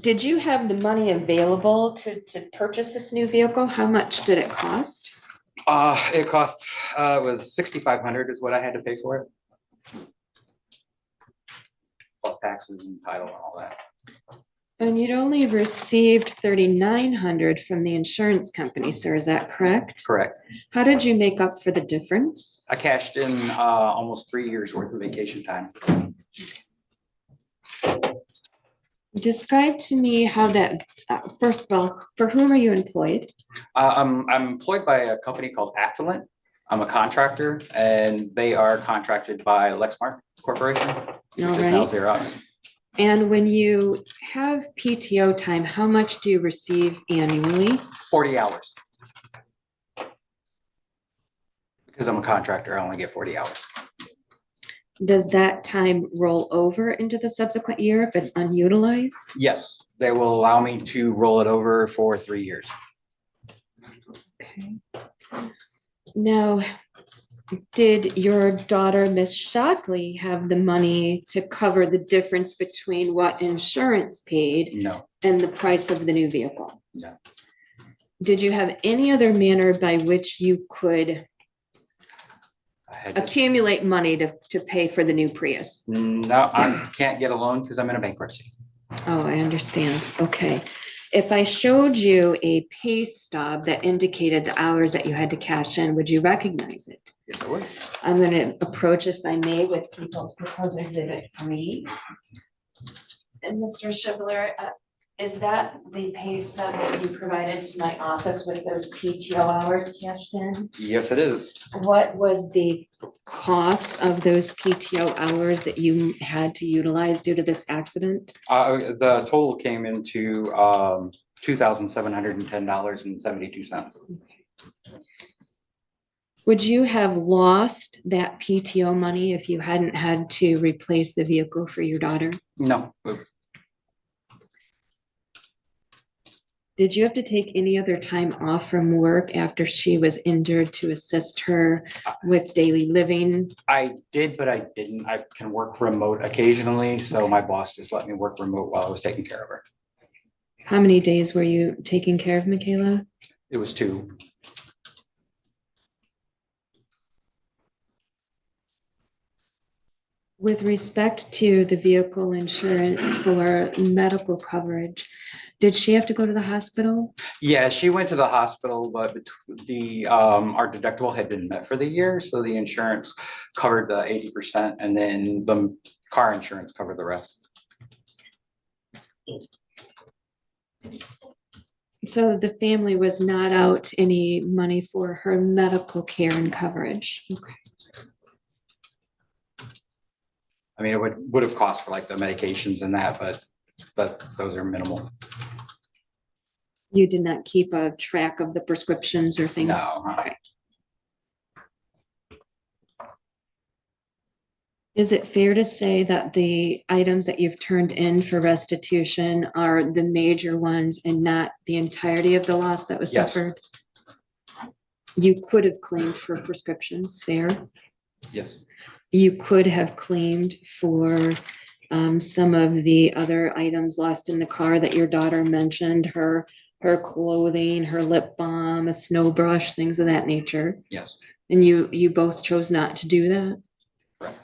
did you have the money available to purchase this new vehicle? How much did it cost? It costs, it was 6,500 is what I had to pay for it. Plus taxes and title and all that. And you'd only received 3,900 from the insurance company, sir, is that correct? Correct. How did you make up for the difference? I cashed in almost 3 years worth of vacation time. Describe to me how that, first of all, for whom are you employed? I'm employed by a company called Actilent. I'm a contractor, and they are contracted by Lexmark Corporation, which is now right. Xerox. And when you have PTO time, how much do you receive annually? 40 hours. Because I'm a contractor, I only get 40 hours. Does that time roll over into the subsequent year if it's unutilized? Yes, they will allow me to roll it over for 3 years. Okay. Now, Did your daughter, Miss Shockley, have the money to cover the difference between what insurance paid No, and the price of the new vehicle? no. Did you have any other manner by which you could I had to- accumulate money to pay for the new Prius? No, I can't get a loan because I'm in a bankruptcy. Oh, I understand. Okay. If I showed you a pay stub that indicated the hours that you had to cash in, would you recognize it? Yes, I would. I'm going to approach, if I may, with People's Proposed Exhibit 3. And Mr. Shibler, is that the pay stub that you provided to my office with those PTO hours cashed in? Yes, it is. What was the cost of those PTO hours that you had to utilize due to this accident? The total came into $2,710.72. Would you have lost that PTO money if you hadn't had to replace the vehicle for your daughter? No, Did you have to take any other time off from work after she was injured to assist her with daily living? I did, but I didn't. I can work remote occasionally, so my boss just let me work remote while I was taking care of her. How many days were you taking care of Michaela? It was 2. With respect to the vehicle insurance for medical coverage, did she have to go to the hospital? Yeah, she went to the hospital, but our deductible had been met for the year, so the insurance covered the 80%, and then the car insurance covered the rest. So the family was not out any money for her medical care and coverage. Okay. I mean, it would have cost for like the medications and that, but those are minimal. You did not keep a track of the prescriptions or things? No. Okay. Is it fair to say that the items that you've turned in for restitution are the major ones and not the entirety of the loss that was Yes. suffered? You could have claimed for prescriptions, fair? Yes. You could have claimed for some of the other items lost in the car that your daughter mentioned, her clothing, her lip balm, a snow brush, things of that nature. Yes. And you both chose not to do that? Right.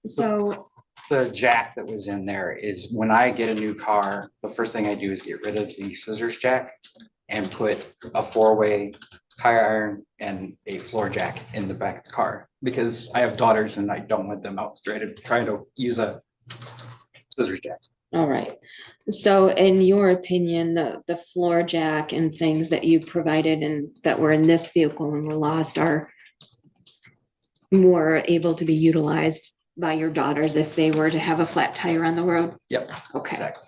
So The jack that was in there is when I get a new car, the first thing I do is get rid of the scissors jack and put a 4-way tire iron and a floor jack in the back of the car because I have daughters and I don't want them out straight and trying to use a scissors jack. all right. So in your opinion, the floor jack and things that you provided and that were in this vehicle and were lost are more able to be utilized by your daughters if they were to have a flat tire on the road? Yep. Okay. Exactly.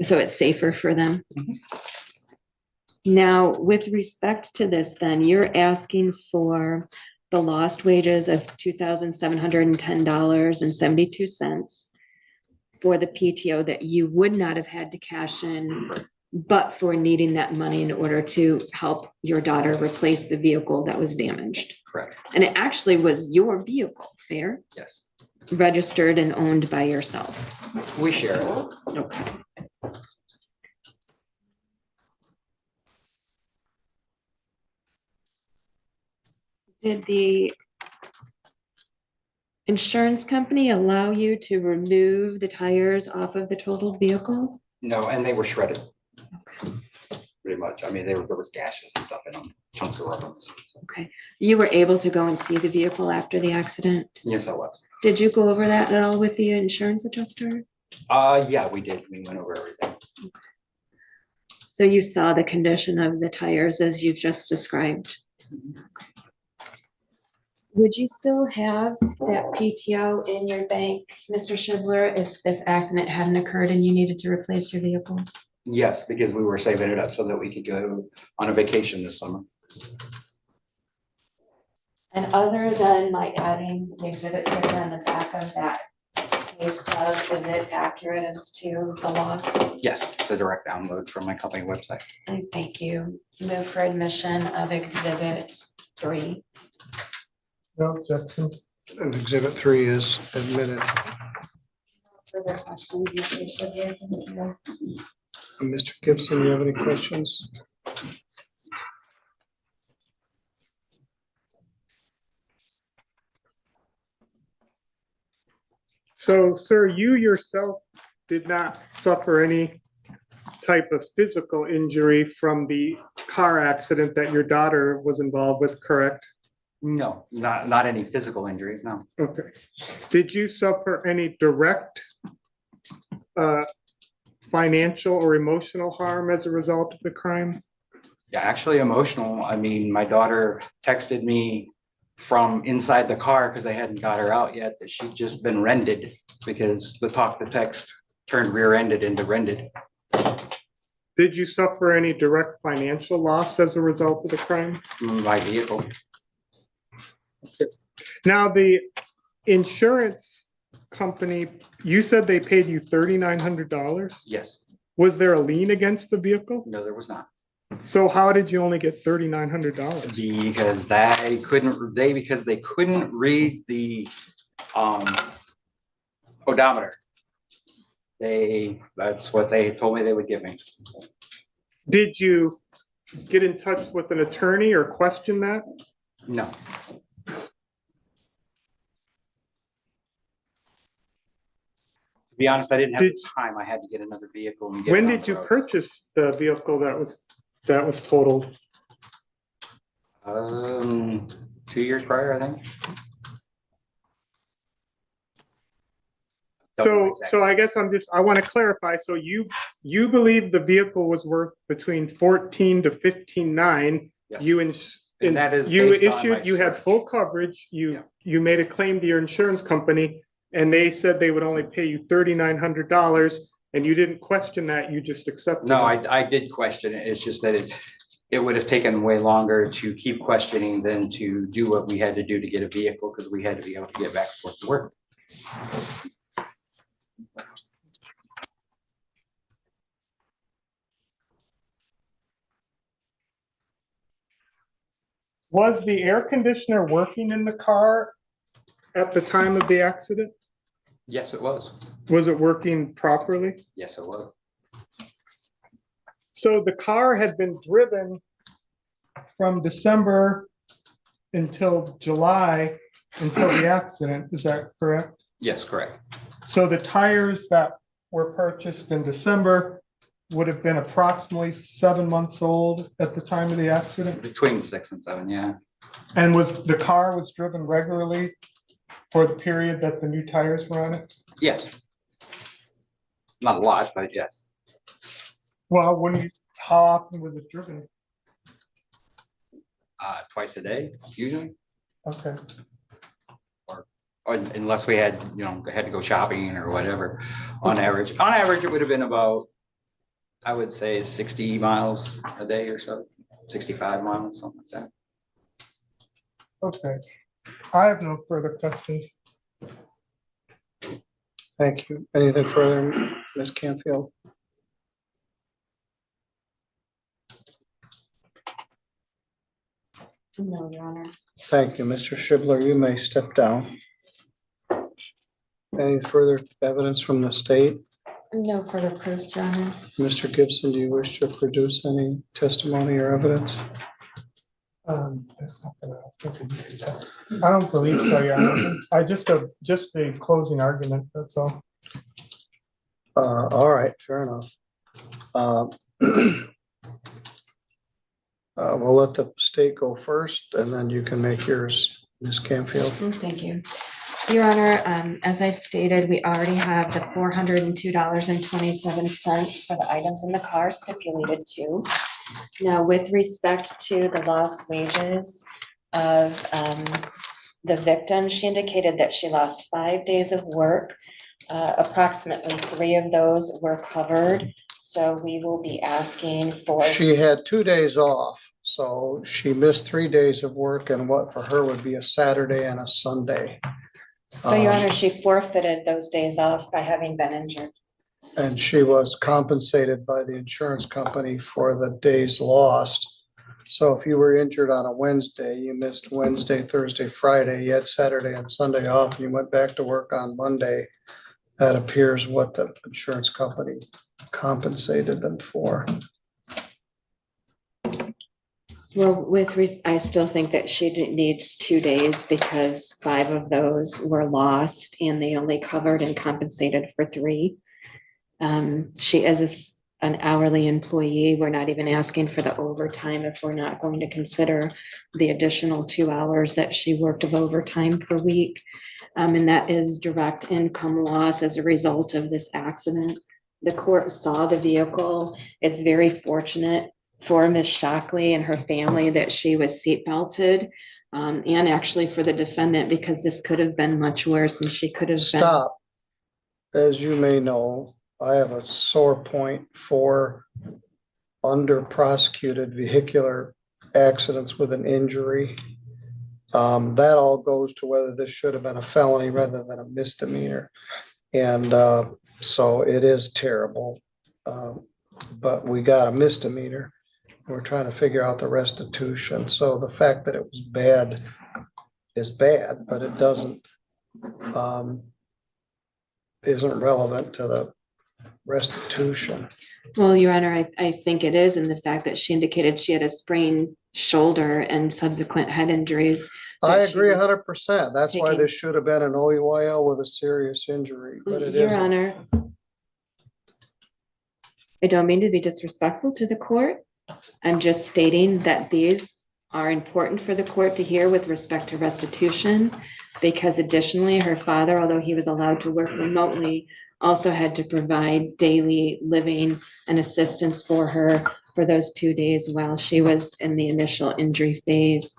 So it's safer for them? Mhm. Now, with respect to this, then you're asking for the lost wages of $2,710.72 for the PTO that you would not have had to cash in, but for needing that money in order to help your daughter replace the vehicle that was damaged. Correct. And it actually was your vehicle, fair? Yes. Registered and owned by yourself. We share it. Okay. Did the insurance company allow you to remove the tires off of the totaled vehicle? No, and they were shredded. Pretty much. I mean, there was gashes and stuff in them, chunks of rubber. Okay. You were able to go and see the vehicle after the accident? Yes, I was. Did you go over that at all with the insurance adjuster? Yeah, we did. We went over everything. So you saw the condition of the tires as you've just described? Would you still have that PTO in your bank, Mr. Shibler, if this accident hadn't occurred and you needed to replace your vehicle? Yes, because we were saving it up so that we could go on a vacation this summer. And other than my adding the exhibit sticker on the back of that case, is it accurate as to the loss? Yes, a direct download from my company website. Thank you. Move for admission of Exhibit 3. No objection. And exhibit 3 is admitted. Further questions? Mr. Gibson, you have any questions? So, sir, you yourself did not suffer any type of physical injury from the car accident that your daughter was involved with, correct? No, not any physical injuries, no. Okay. Did you suffer any direct financial or emotional harm as a result of the crime? Yeah, actually emotional. I mean, my daughter texted me from inside the car because they hadn't got her out yet, that she'd just been rended because the text turned rear-ended into rended. Did you suffer any direct financial loss as a result of the crime? My vehicle. Now, the insurance company, you said they paid you $3,900? Yes. Was there a lien against the vehicle? No, there was not. So how did you only get $3,900? Because they couldn't read the odometer. That's what they told me they would give me. Did you get in touch with an attorney or question that? No. To be honest, I didn't have the time. I had to get another vehicle. And get When it on did the you road. purchase the vehicle that was totaled? 2 years prior, I think. So I guess I want to clarify. So you believe the vehicle was worth between 14 to 15.9. Yes. And that is based on my You had full coverage. You made a claim to your insurance company, and they said they would only pay you $3,900, and you didn't question that. You just accepted. No, it. I did question it. It's just that it would have taken way longer to keep questioning than to do what we had to do to get a vehicle, because we had to be able to get back and forth to work. Was the air conditioner working in the car at the time of the accident? Yes, it was. Was it working properly? Yes, it was. So the car had been driven from December until July, until the accident. Is that correct? Yes, correct. So the tires that were purchased in December would have been approximately 7 months old at the time of the accident? Between 6 and 7, yeah. And the car was driven regularly for the period that the new tires were on it? Yes. Not a lot, but yes. Well, how often was it driven? Twice a day, usually. Okay. Or unless we had, had to go shopping or whatever. On average, it would have been about, I would say, 60 miles a day or so, 65 miles, something like that. Okay. I have no further questions. Thank you. Anything further, Ms. Canfield? No, Your Honor. Thank you, Mr. Shibler. You may step down. Any further evidence from the state? No further proofs, Your Honor. Mr. Gibson, do you wish to produce any testimony or evidence? That's not gonna- I don't believe so, Your Honor. Just a closing argument, that's all. All right, fair enough. We'll let the state go first, and then you can make yours, Ms. Canfield. Thank you. Your Honor, as I've stated, we already have the $402.27 for the items in the car stipulated to. Now, with respect to the lost wages of the victim, she indicated that she lost 5 days of work. Approximately 3 of those were covered. So we will be asking for. She had 2 days off, so she missed 3 days of work, and what for her would be a Saturday and a Sunday. So, Your Honor, she forfeited those days off by having been injured. And she was compensated by the insurance company for the days lost. So if you were injured on a Wednesday, you missed Wednesday, Thursday, Friday, you had Saturday and Sunday off, and you went back to work on Monday. That appears what the insurance company compensated them for. Well, I still think that needs 2 days because 5 of those were lost and they only covered and compensated for 3. She is an hourly employee. We're not even asking for the overtime if we're not going to consider the additional 2 hours that she worked of overtime per week. And that is direct income loss as a result of this accident. The court saw the vehicle. It's very fortunate for Ms. Shockley and her family that she was seatbelted, and actually for the defendant, because this could have been much worse and she could have been. Stop. As you may know, I have a sore point for under prosecuted vehicular accidents with an injury. That all goes to whether this should have been a felony rather than a misdemeanor. And so it is terrible. But we got a misdemeanor. We're trying to figure out the restitution. So the fact that it was bad is bad, but it doesn't, isn't relevant to the restitution. Well, Your Honor, I think it is in the fact that she indicated she had a sprained shoulder and subsequent head injuries. I agree 100%. That's why this should have been an OUIL with a serious injury, but it isn't. Your Honor, I don't mean to be disrespectful to the court. I'm just stating that these are important for the court to hear with respect to restitution, because additionally, her father, although he was allowed to work remotely, also had to provide daily living and assistance for her for those 2 days while she was in the initial injury phase.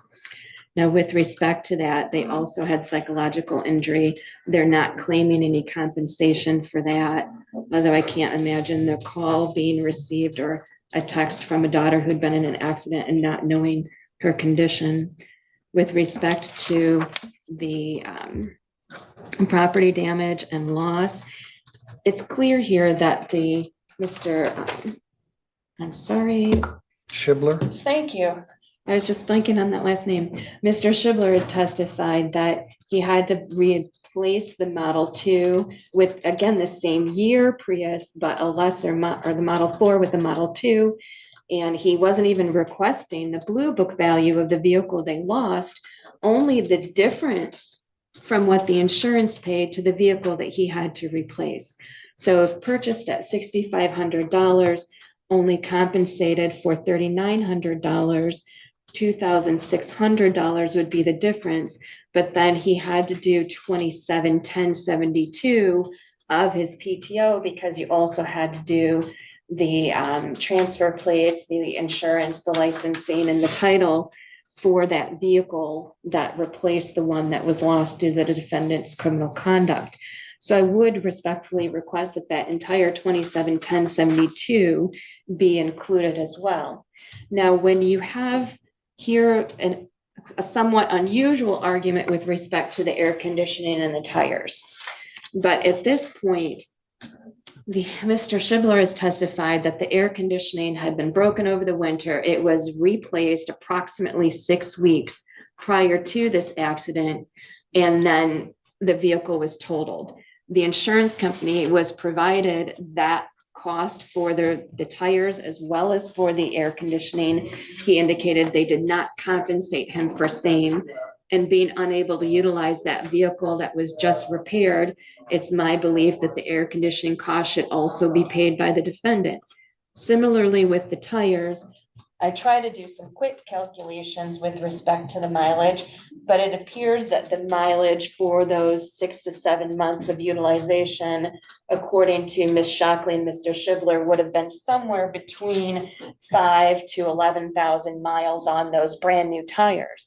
Now, with respect to that, they also had psychological injury. They're not claiming any compensation for that, although I can't imagine the call being received or a text from a daughter who'd been in an accident and not knowing her condition. With respect to the property damage and loss, it's clear here that the I'm sorry. Shibler. Thank you. I was just blanking on that last name. Mr. Shibler had testified that he had to replace the Model 2 with, again, the same year Prius, but a lesser or the Model 4 with the Model 2. And he wasn't even requesting the blue book value of the vehicle they lost, only the difference from what the insurance paid to the vehicle that he had to replace. So if purchased at $6,500, only compensated for $3,900, $2,600 would be the difference, but then he had to do $2,710.72 of his PTO because you also had to do the transfer plates, the insurance, the licensing, and the title for that vehicle that replaced the one that was lost due to the defendant's criminal conduct. So I would respectfully request that that entire $2,710.72 be included as well. Now, when you have here a somewhat unusual argument with respect to the air conditioning and the tires, but at this point, Mr. Shibler has testified that the air conditioning had been broken over the winter. It was replaced approximately 6 weeks prior to this accident, and then the vehicle was totaled. The insurance company was provided that cost for the tires as well as for the air conditioning. He indicated they did not compensate him for same, and being unable to utilize that vehicle that was just repaired, it's my belief that the air conditioning cost should also be paid by the defendant. Similarly with the tires, I try to do some quick calculations with respect to the mileage, but it appears that the mileage for those 6 to 7 months of utilization, according to Ms. Shockley and Mr. Shibler, would have been somewhere between 5,000 to 11,000 miles on those brand new tires.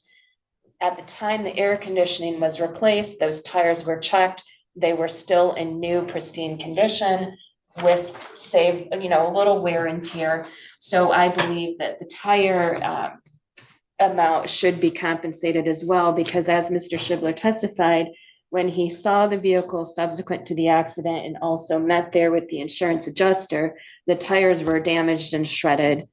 At the time the air conditioning was replaced, those tires were checked. They were still in new pristine condition with, say, a little wear and tear. So I believe that the tire amount should be compensated as well, because as Mr. Shibler testified, When he saw the vehicle subsequent to the accident and also met there with the insurance adjuster, the tires were damaged and shredded.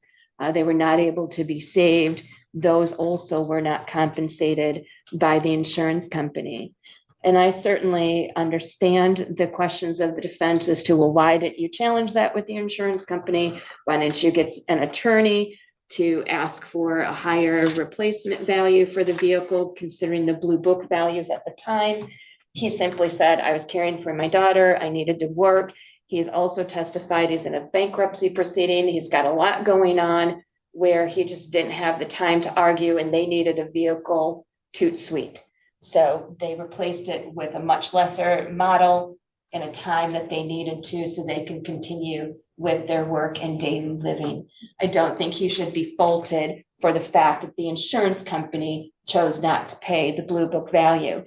They were not able to be saved. Those also were not compensated by the insurance company. And I certainly understand the questions of the defense as to, well, why didn't you challenge that with the insurance company? Why didn't you get an attorney to ask for a higher replacement value for the vehicle, considering the blue book values at the time? He simply said, I was caring for my daughter. I needed to work. He's also testified he's in a bankruptcy proceeding. He's got a lot going on where he just didn't have the time to argue, and they needed a vehicle toot sweet. So they replaced it with a much lesser model in a time that they needed to, so they can continue with their work and daily living. I don't think he should be faulted for the fact that the insurance company chose not to pay the blue book value.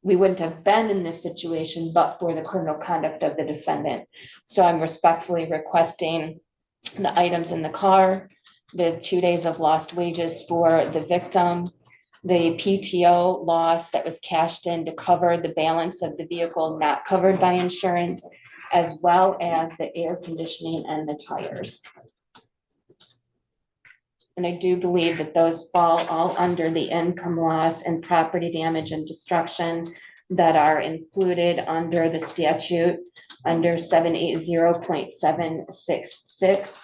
We wouldn't have been in this situation but for the criminal conduct of the defendant. So I'm respectfully requesting the items in the car, the 2 days of lost wages for the victim, the PTO loss that was cashed in to cover the balance of the vehicle not covered by insurance, as well as the air conditioning and the tires. And I do believe that those fall all under the income loss and property damage and destruction that are included under the statute under 780.766,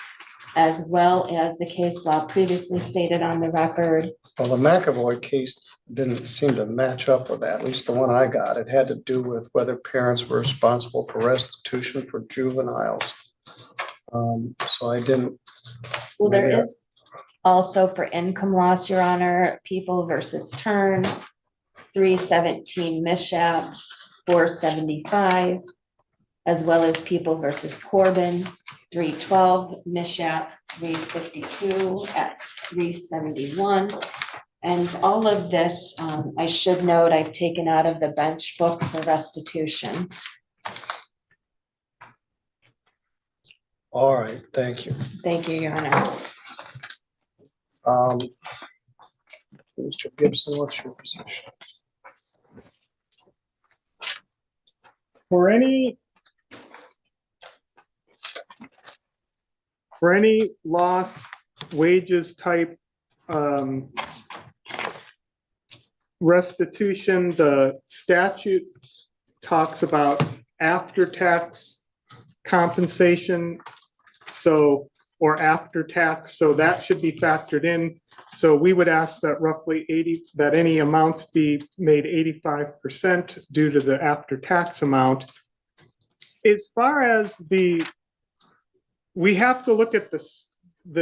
as well as the case law previously stated on the record. Well, the McAvoy case didn't seem to match up with that, at least the one I got. It had to do with whether parents were responsible for restitution for juveniles. So I didn't. Well, there is also for income loss, Your Honor, People versus Turn, 317 Mishap, 475, as well as People versus Corbin, 312 Mishap, 352 at 371. And all of this, I should note, I've taken out of the bench book for restitution. All right, thank you. Thank you, Your Honor. Mr. Gibson, what's your position? For any loss wages type restitution, the statute talks about after-tax compensation, so, or after tax, so that should be factored in. So we would ask that roughly that any amounts be made 85% due to the after-tax amount. As far as we have to look at the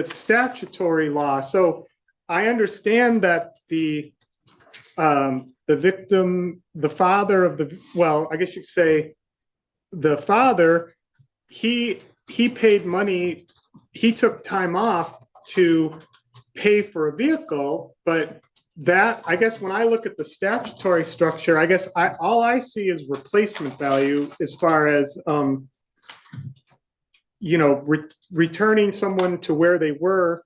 statutory law. So I understand that the victim, the father of the, well, I guess you could say the father, he paid money, he took time off to pay for a vehicle, but that, I guess when I look at the statutory structure, I guess all I see is replacement value as far as, returning someone to where they were.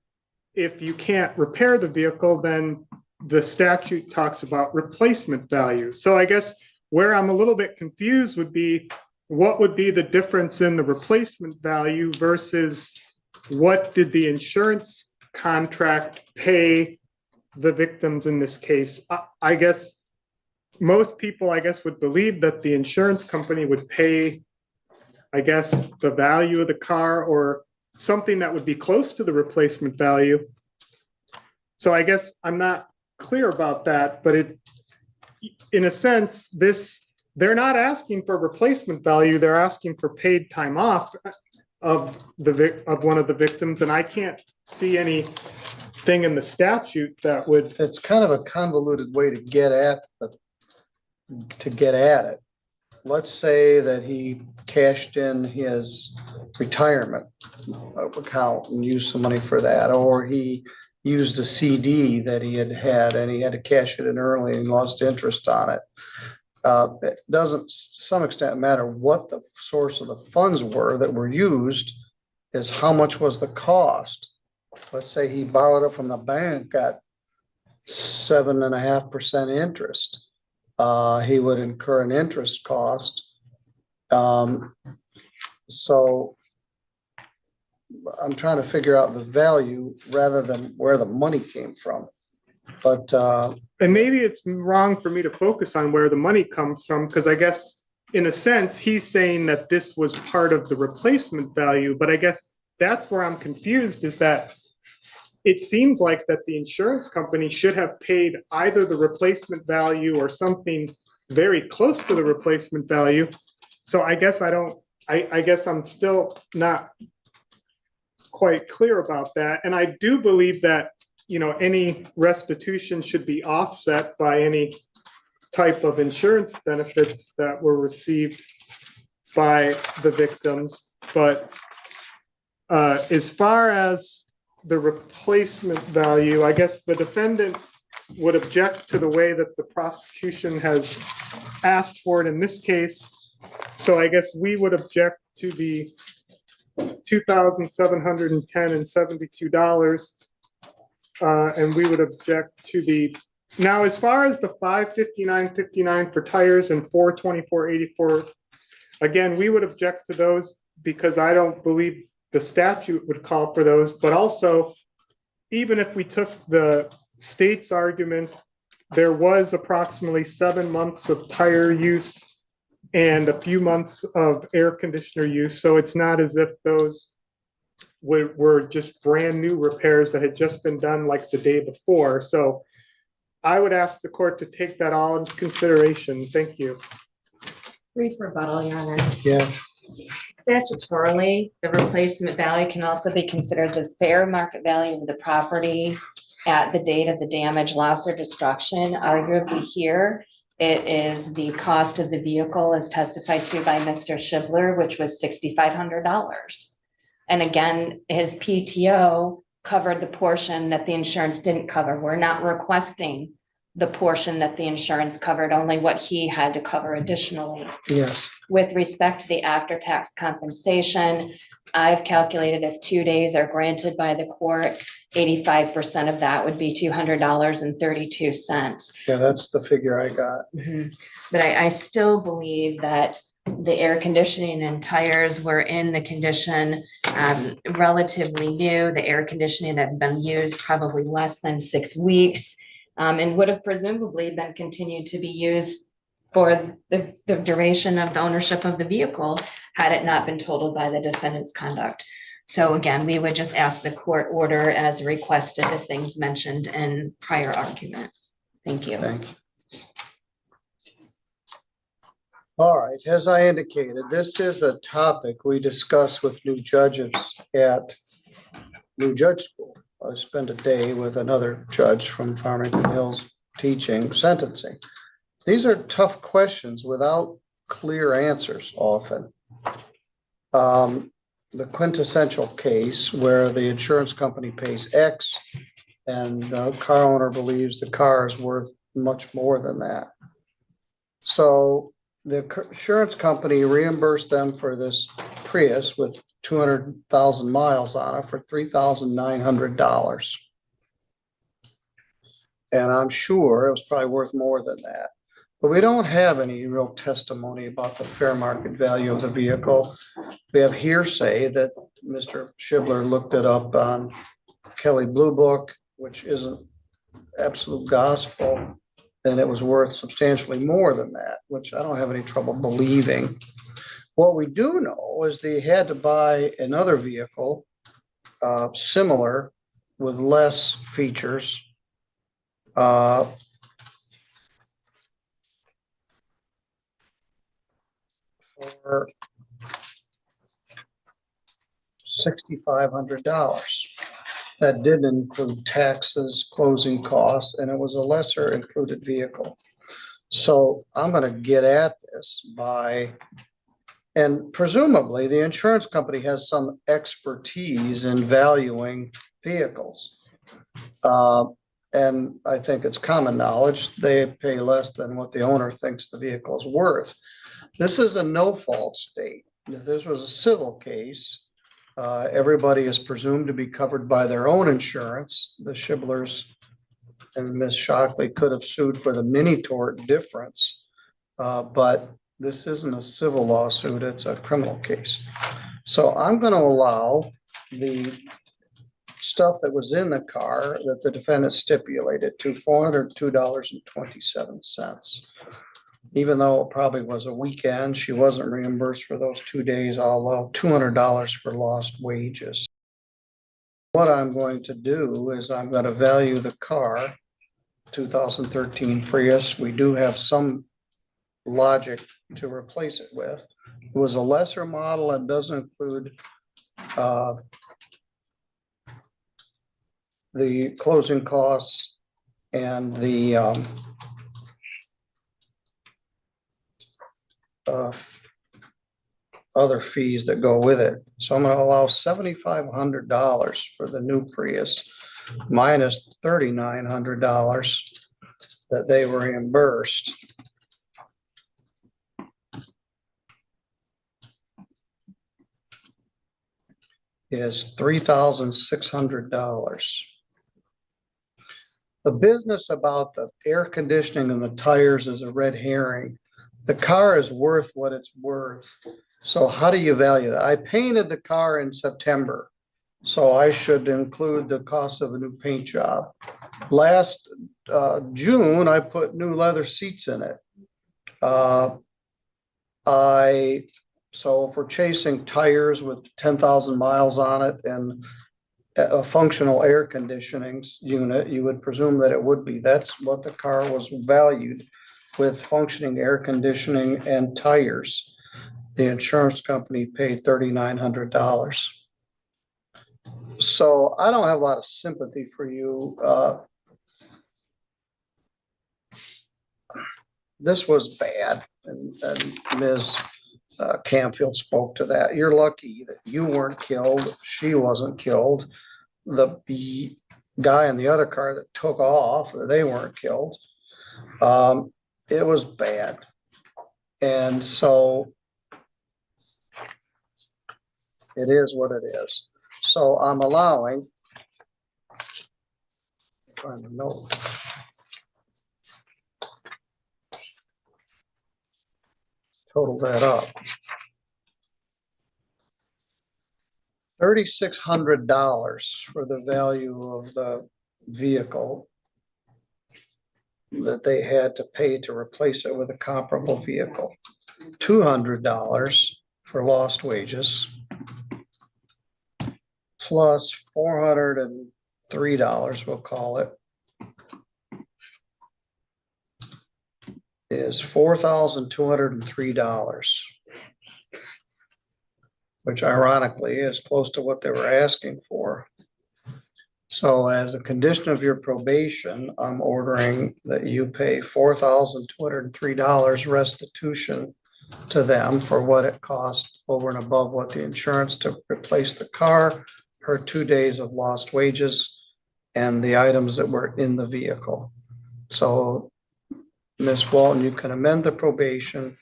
If you can't repair the vehicle, then the statute talks about replacement value. So I guess where I'm a little bit confused would be, what would be the difference in the replacement value versus what did the insurance contract pay the victims in this case? I guess most people, would believe that the insurance company would pay, the value of the car or something that would be close to the replacement value. So I guess I'm not clear about that, but in a sense, they're not asking for replacement value. They're asking for paid time off of one of the victims, and I can't see anything in the statute that would. It's kind of a convoluted way to get at it. Let's say that he cashed in his retirement account and used some money for that, or he used a CD that he had and he had to cash it in early and lost interest on it. It doesn't, to some extent, matter what the source of the funds were that were used, is how much was the cost. Let's say he borrowed it from the bank at 7.5% interest. he would incur an interest cost. So I'm trying to figure out the value rather than where the money came from. But and maybe it's wrong for me to focus on where the money comes from, because I guess in a sense, he's saying that this was part of the replacement value, but I guess that's where I'm confused, is that it seems like that the insurance company should have paid either the replacement value or something very close to the replacement value. So I guess I guess I'm still not quite clear about that. And I do believe that, you know, any restitution should be offset by any type of insurance benefits that were received by the victims. But as far as the replacement value, I guess the defendant would object to the way that the prosecution has asked for it in this case. So I guess we would object to the $2,710 and $72. And we would object to the, now as far as the $559.59 for tires and $424.84, again, we would object to those because I don't believe the statute would call for those. But also, even if we took the state's argument, there was approximately 7 months of tire use and a few months of air conditioner use. So it's not as if those were just brand new repairs that had just been done like the day before. So I would ask the court to take that all into consideration. Thank you. Brief rebuttal, Your Honor. yeah, Statutorily, the replacement value can also be considered the fair market value of the property at the date of the damage, loss, or destruction. Arguably here, it is the cost of the vehicle as testified to by Mr. Shibler, which was $6,500. And again, his PTO covered the portion that the insurance didn't cover. We're not requesting the portion that the insurance covered, only what he had to cover additionally. yes. With respect to the after-tax compensation, I've calculated if 2 days are granted by the court, 85% of that would be $200.32. Yeah, that's the figure I got. But I still believe that the air conditioning and tires were in the condition relatively new. The air conditioning had been used probably less than 6 weeks and would have presumably been continued to be used for the duration of the ownership of the vehicle had it not been totaled by the defendant's conduct. So again, we would just ask the court order as requested the things mentioned in prior argument. Thank you. Thank you. All right, as I indicated, this is a topic we discuss with new judges at new judge school. I spent a day with another judge from Farmington Hills teaching sentencing. These are tough questions without clear answers often. The quintessential case where the insurance company pays X and the car owner believes the car is worth much more than that. So the insurance company reimbursed them for this Prius with 200,000 miles on it for $3,900. And I'm sure it was probably worth more than that. But we don't have any real testimony about the fair market value of the vehicle. We have hearsay that Mr. Shibler looked it up on Kelly Blue Book, which isn't absolute gospel, and it was worth substantially more than that, which I don't have any trouble believing. What we do know is they had to buy another vehicle similar with less features. For $6,500. That didn't include taxes, closing costs, and it was a lesser included vehicle. So I'm going to get at this by, and presumably the insurance company has some expertise in valuing vehicles. And I think it's common knowledge they pay less than what the owner thinks the vehicle is worth. This is a no-fault state. If this was a civil case, everybody is presumed to be covered by their own insurance, the Shiblers and Ms. Shockley could have sued for the mini tort difference. But this isn't a civil lawsuit, it's a criminal case. So I'm gonna allow the stuff that was in the car that the defendant stipulated to $402.27. Even though it probably was a weekend, she wasn't reimbursed for those 2 days. I'll allow $200 for lost wages. What I'm going to do is I'm going to value the car, 2013 Prius. We do have some logic to replace it with. It was a lesser model and doesn't include the closing costs and the other fees that go with it. So I'm going to allow $7,500 for the new Prius minus $3,900 that they were reimbursed. Is $3,600. The business about the air conditioning and the tires is a red herring. The car is worth what it's worth. So how do you value that? I painted the car in September, so I should include the cost of a new paint job. Last June, I put new leather seats in it. So if we're chasing tires with 10,000 miles on it and a functional air conditioning unit, you would presume that it would be. That's what the car was valued, with functioning air conditioning and tires. The insurance company paid $3,900. So I don't have a lot of sympathy for you. This was bad, and Ms. Campfield spoke to that. You're lucky that you weren't killed. She wasn't killed. The guy in the other car that took off, they weren't killed. It was bad. And so it is what it is. So I'm allowing, find a note. Total that up. $3,600 for the value of the vehicle that they had to pay to replace it with a comparable vehicle. $200 for lost wages, plus $403, we'll call it, is $4,203, which ironically is close to what they were asking for. So as a condition of your probation, I'm ordering that you pay $4,203 restitution to them for what it cost over and above what the insurance to replace the car, her 2 days of lost wages, and the items that were in the vehicle. So Ms. Walton, you can amend the probation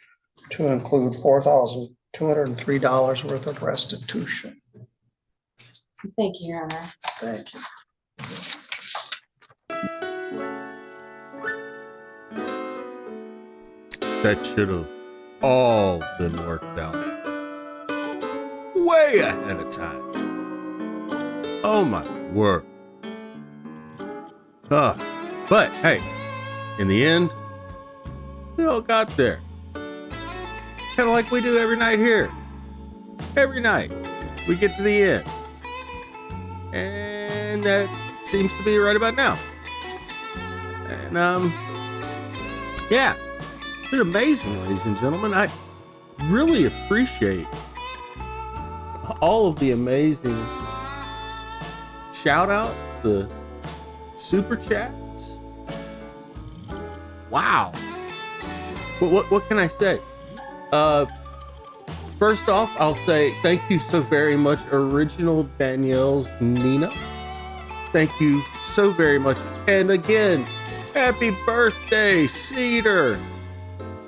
to include $4,203 worth of restitution. Thank you, Your Honor. Thank you. That should have all been worked out way ahead of time. Oh my word. But hey, in the end, we all got there. Kind of like we do every night here. Every night, we get to the end. And that seems to be right about now. And, yeah, it's been amazing, ladies and gentlemen. I really appreciate all of the amazing shout outs, the super chats. Wow. What can I say? First off, I'll say thank you so very much, Original Danielle's Nina. Thank you so very much. And again, happy birthday, Cedar.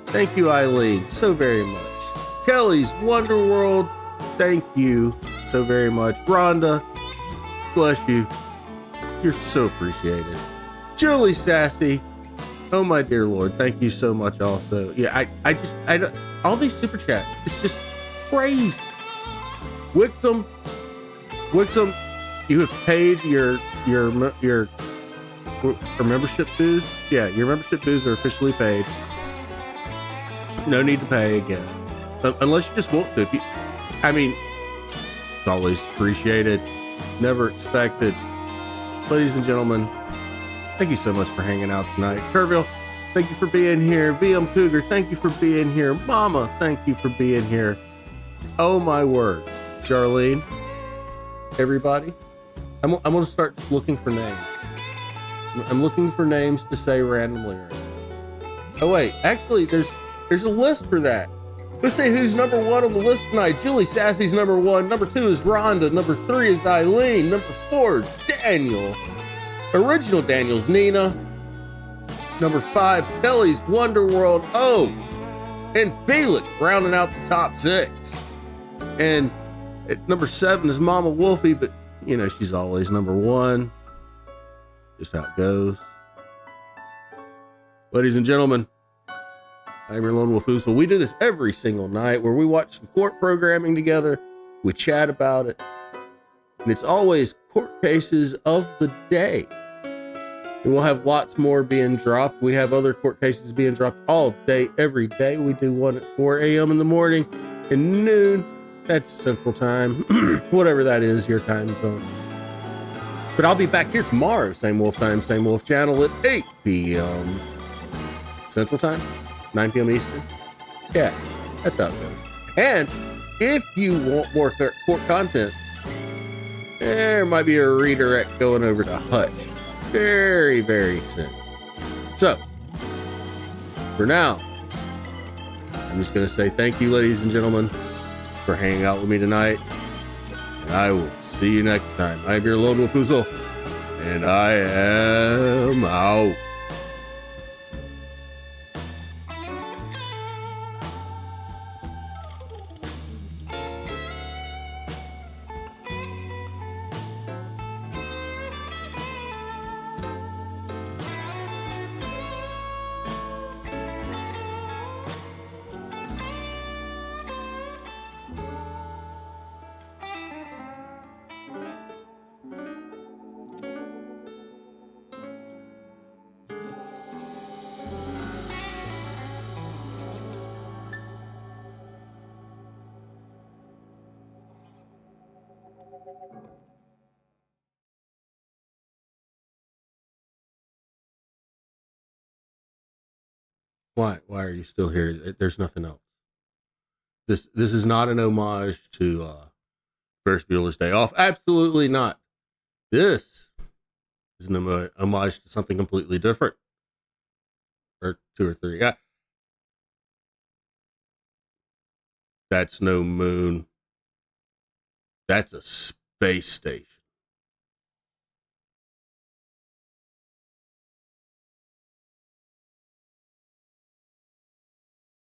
Thank you, Eileen, so very much. Kelly's Wonder World, thank you so very much. Rhonda, bless you. You're so appreciated. Julie Sassy. Oh my dear Lord, thank you so much. Also, yeah, I don't. All these super chats, it's just crazy. Wixom, you have paid your membership dues. Yeah, your membership dues are officially paid. No need to pay again, unless you just want to. I mean, it's always appreciated, never expected. Ladies and gentlemen, thank you so much for hanging out tonight. Kerrville, thank you for being here. VM Cougar, thank you for being here. Mama, thank you for being here. Oh my word. Charlene, everybody, I'm going to start just looking for names. I'm looking for names to say randomly right now. Oh wait, actually there's a list for that. Let's see who's number one on the list tonight. Julie Sassy's number one. Number two is Rhonda. Number three is Eileen. Number four, Daniel. Original Daniel's Nina. Number five, Kelly's Wonderworld. Oh, and Felix rounding out the top six. And at number seven is Mama Wolfie, but you know, she's always number one. Just how it goes. Ladies and gentlemen, I'm your lone wolf Oozle. We do this every single night where we watch some court programming together. We chat about it. And it's always court cases of the day. And we'll have lots more being dropped. We have other court cases being dropped all day, every day. We do one at 4 a.m. in the morning and noon. That's Central Time, whatever that is, your time zone. But I'll be back here tomorrow, same wolf time, same wolf channel at 8 p.m. Central Time, 9 p.m. Eastern. Yeah, that's how it goes. And if you want more court content, there might be a redirect going over to Hutch very, very soon. So, for now, I'm just going to say thank you, ladies and gentlemen, for hanging out with me tonight. And I will see you next time. I'm your lone wolf Oozle, and I am out. Why are you still here? There's nothing else. This is not an homage to Ferris Bueller's Day Off. Absolutely not. This is an homage to something completely different. Or two or three. Yeah. That's no moon. That's a space station.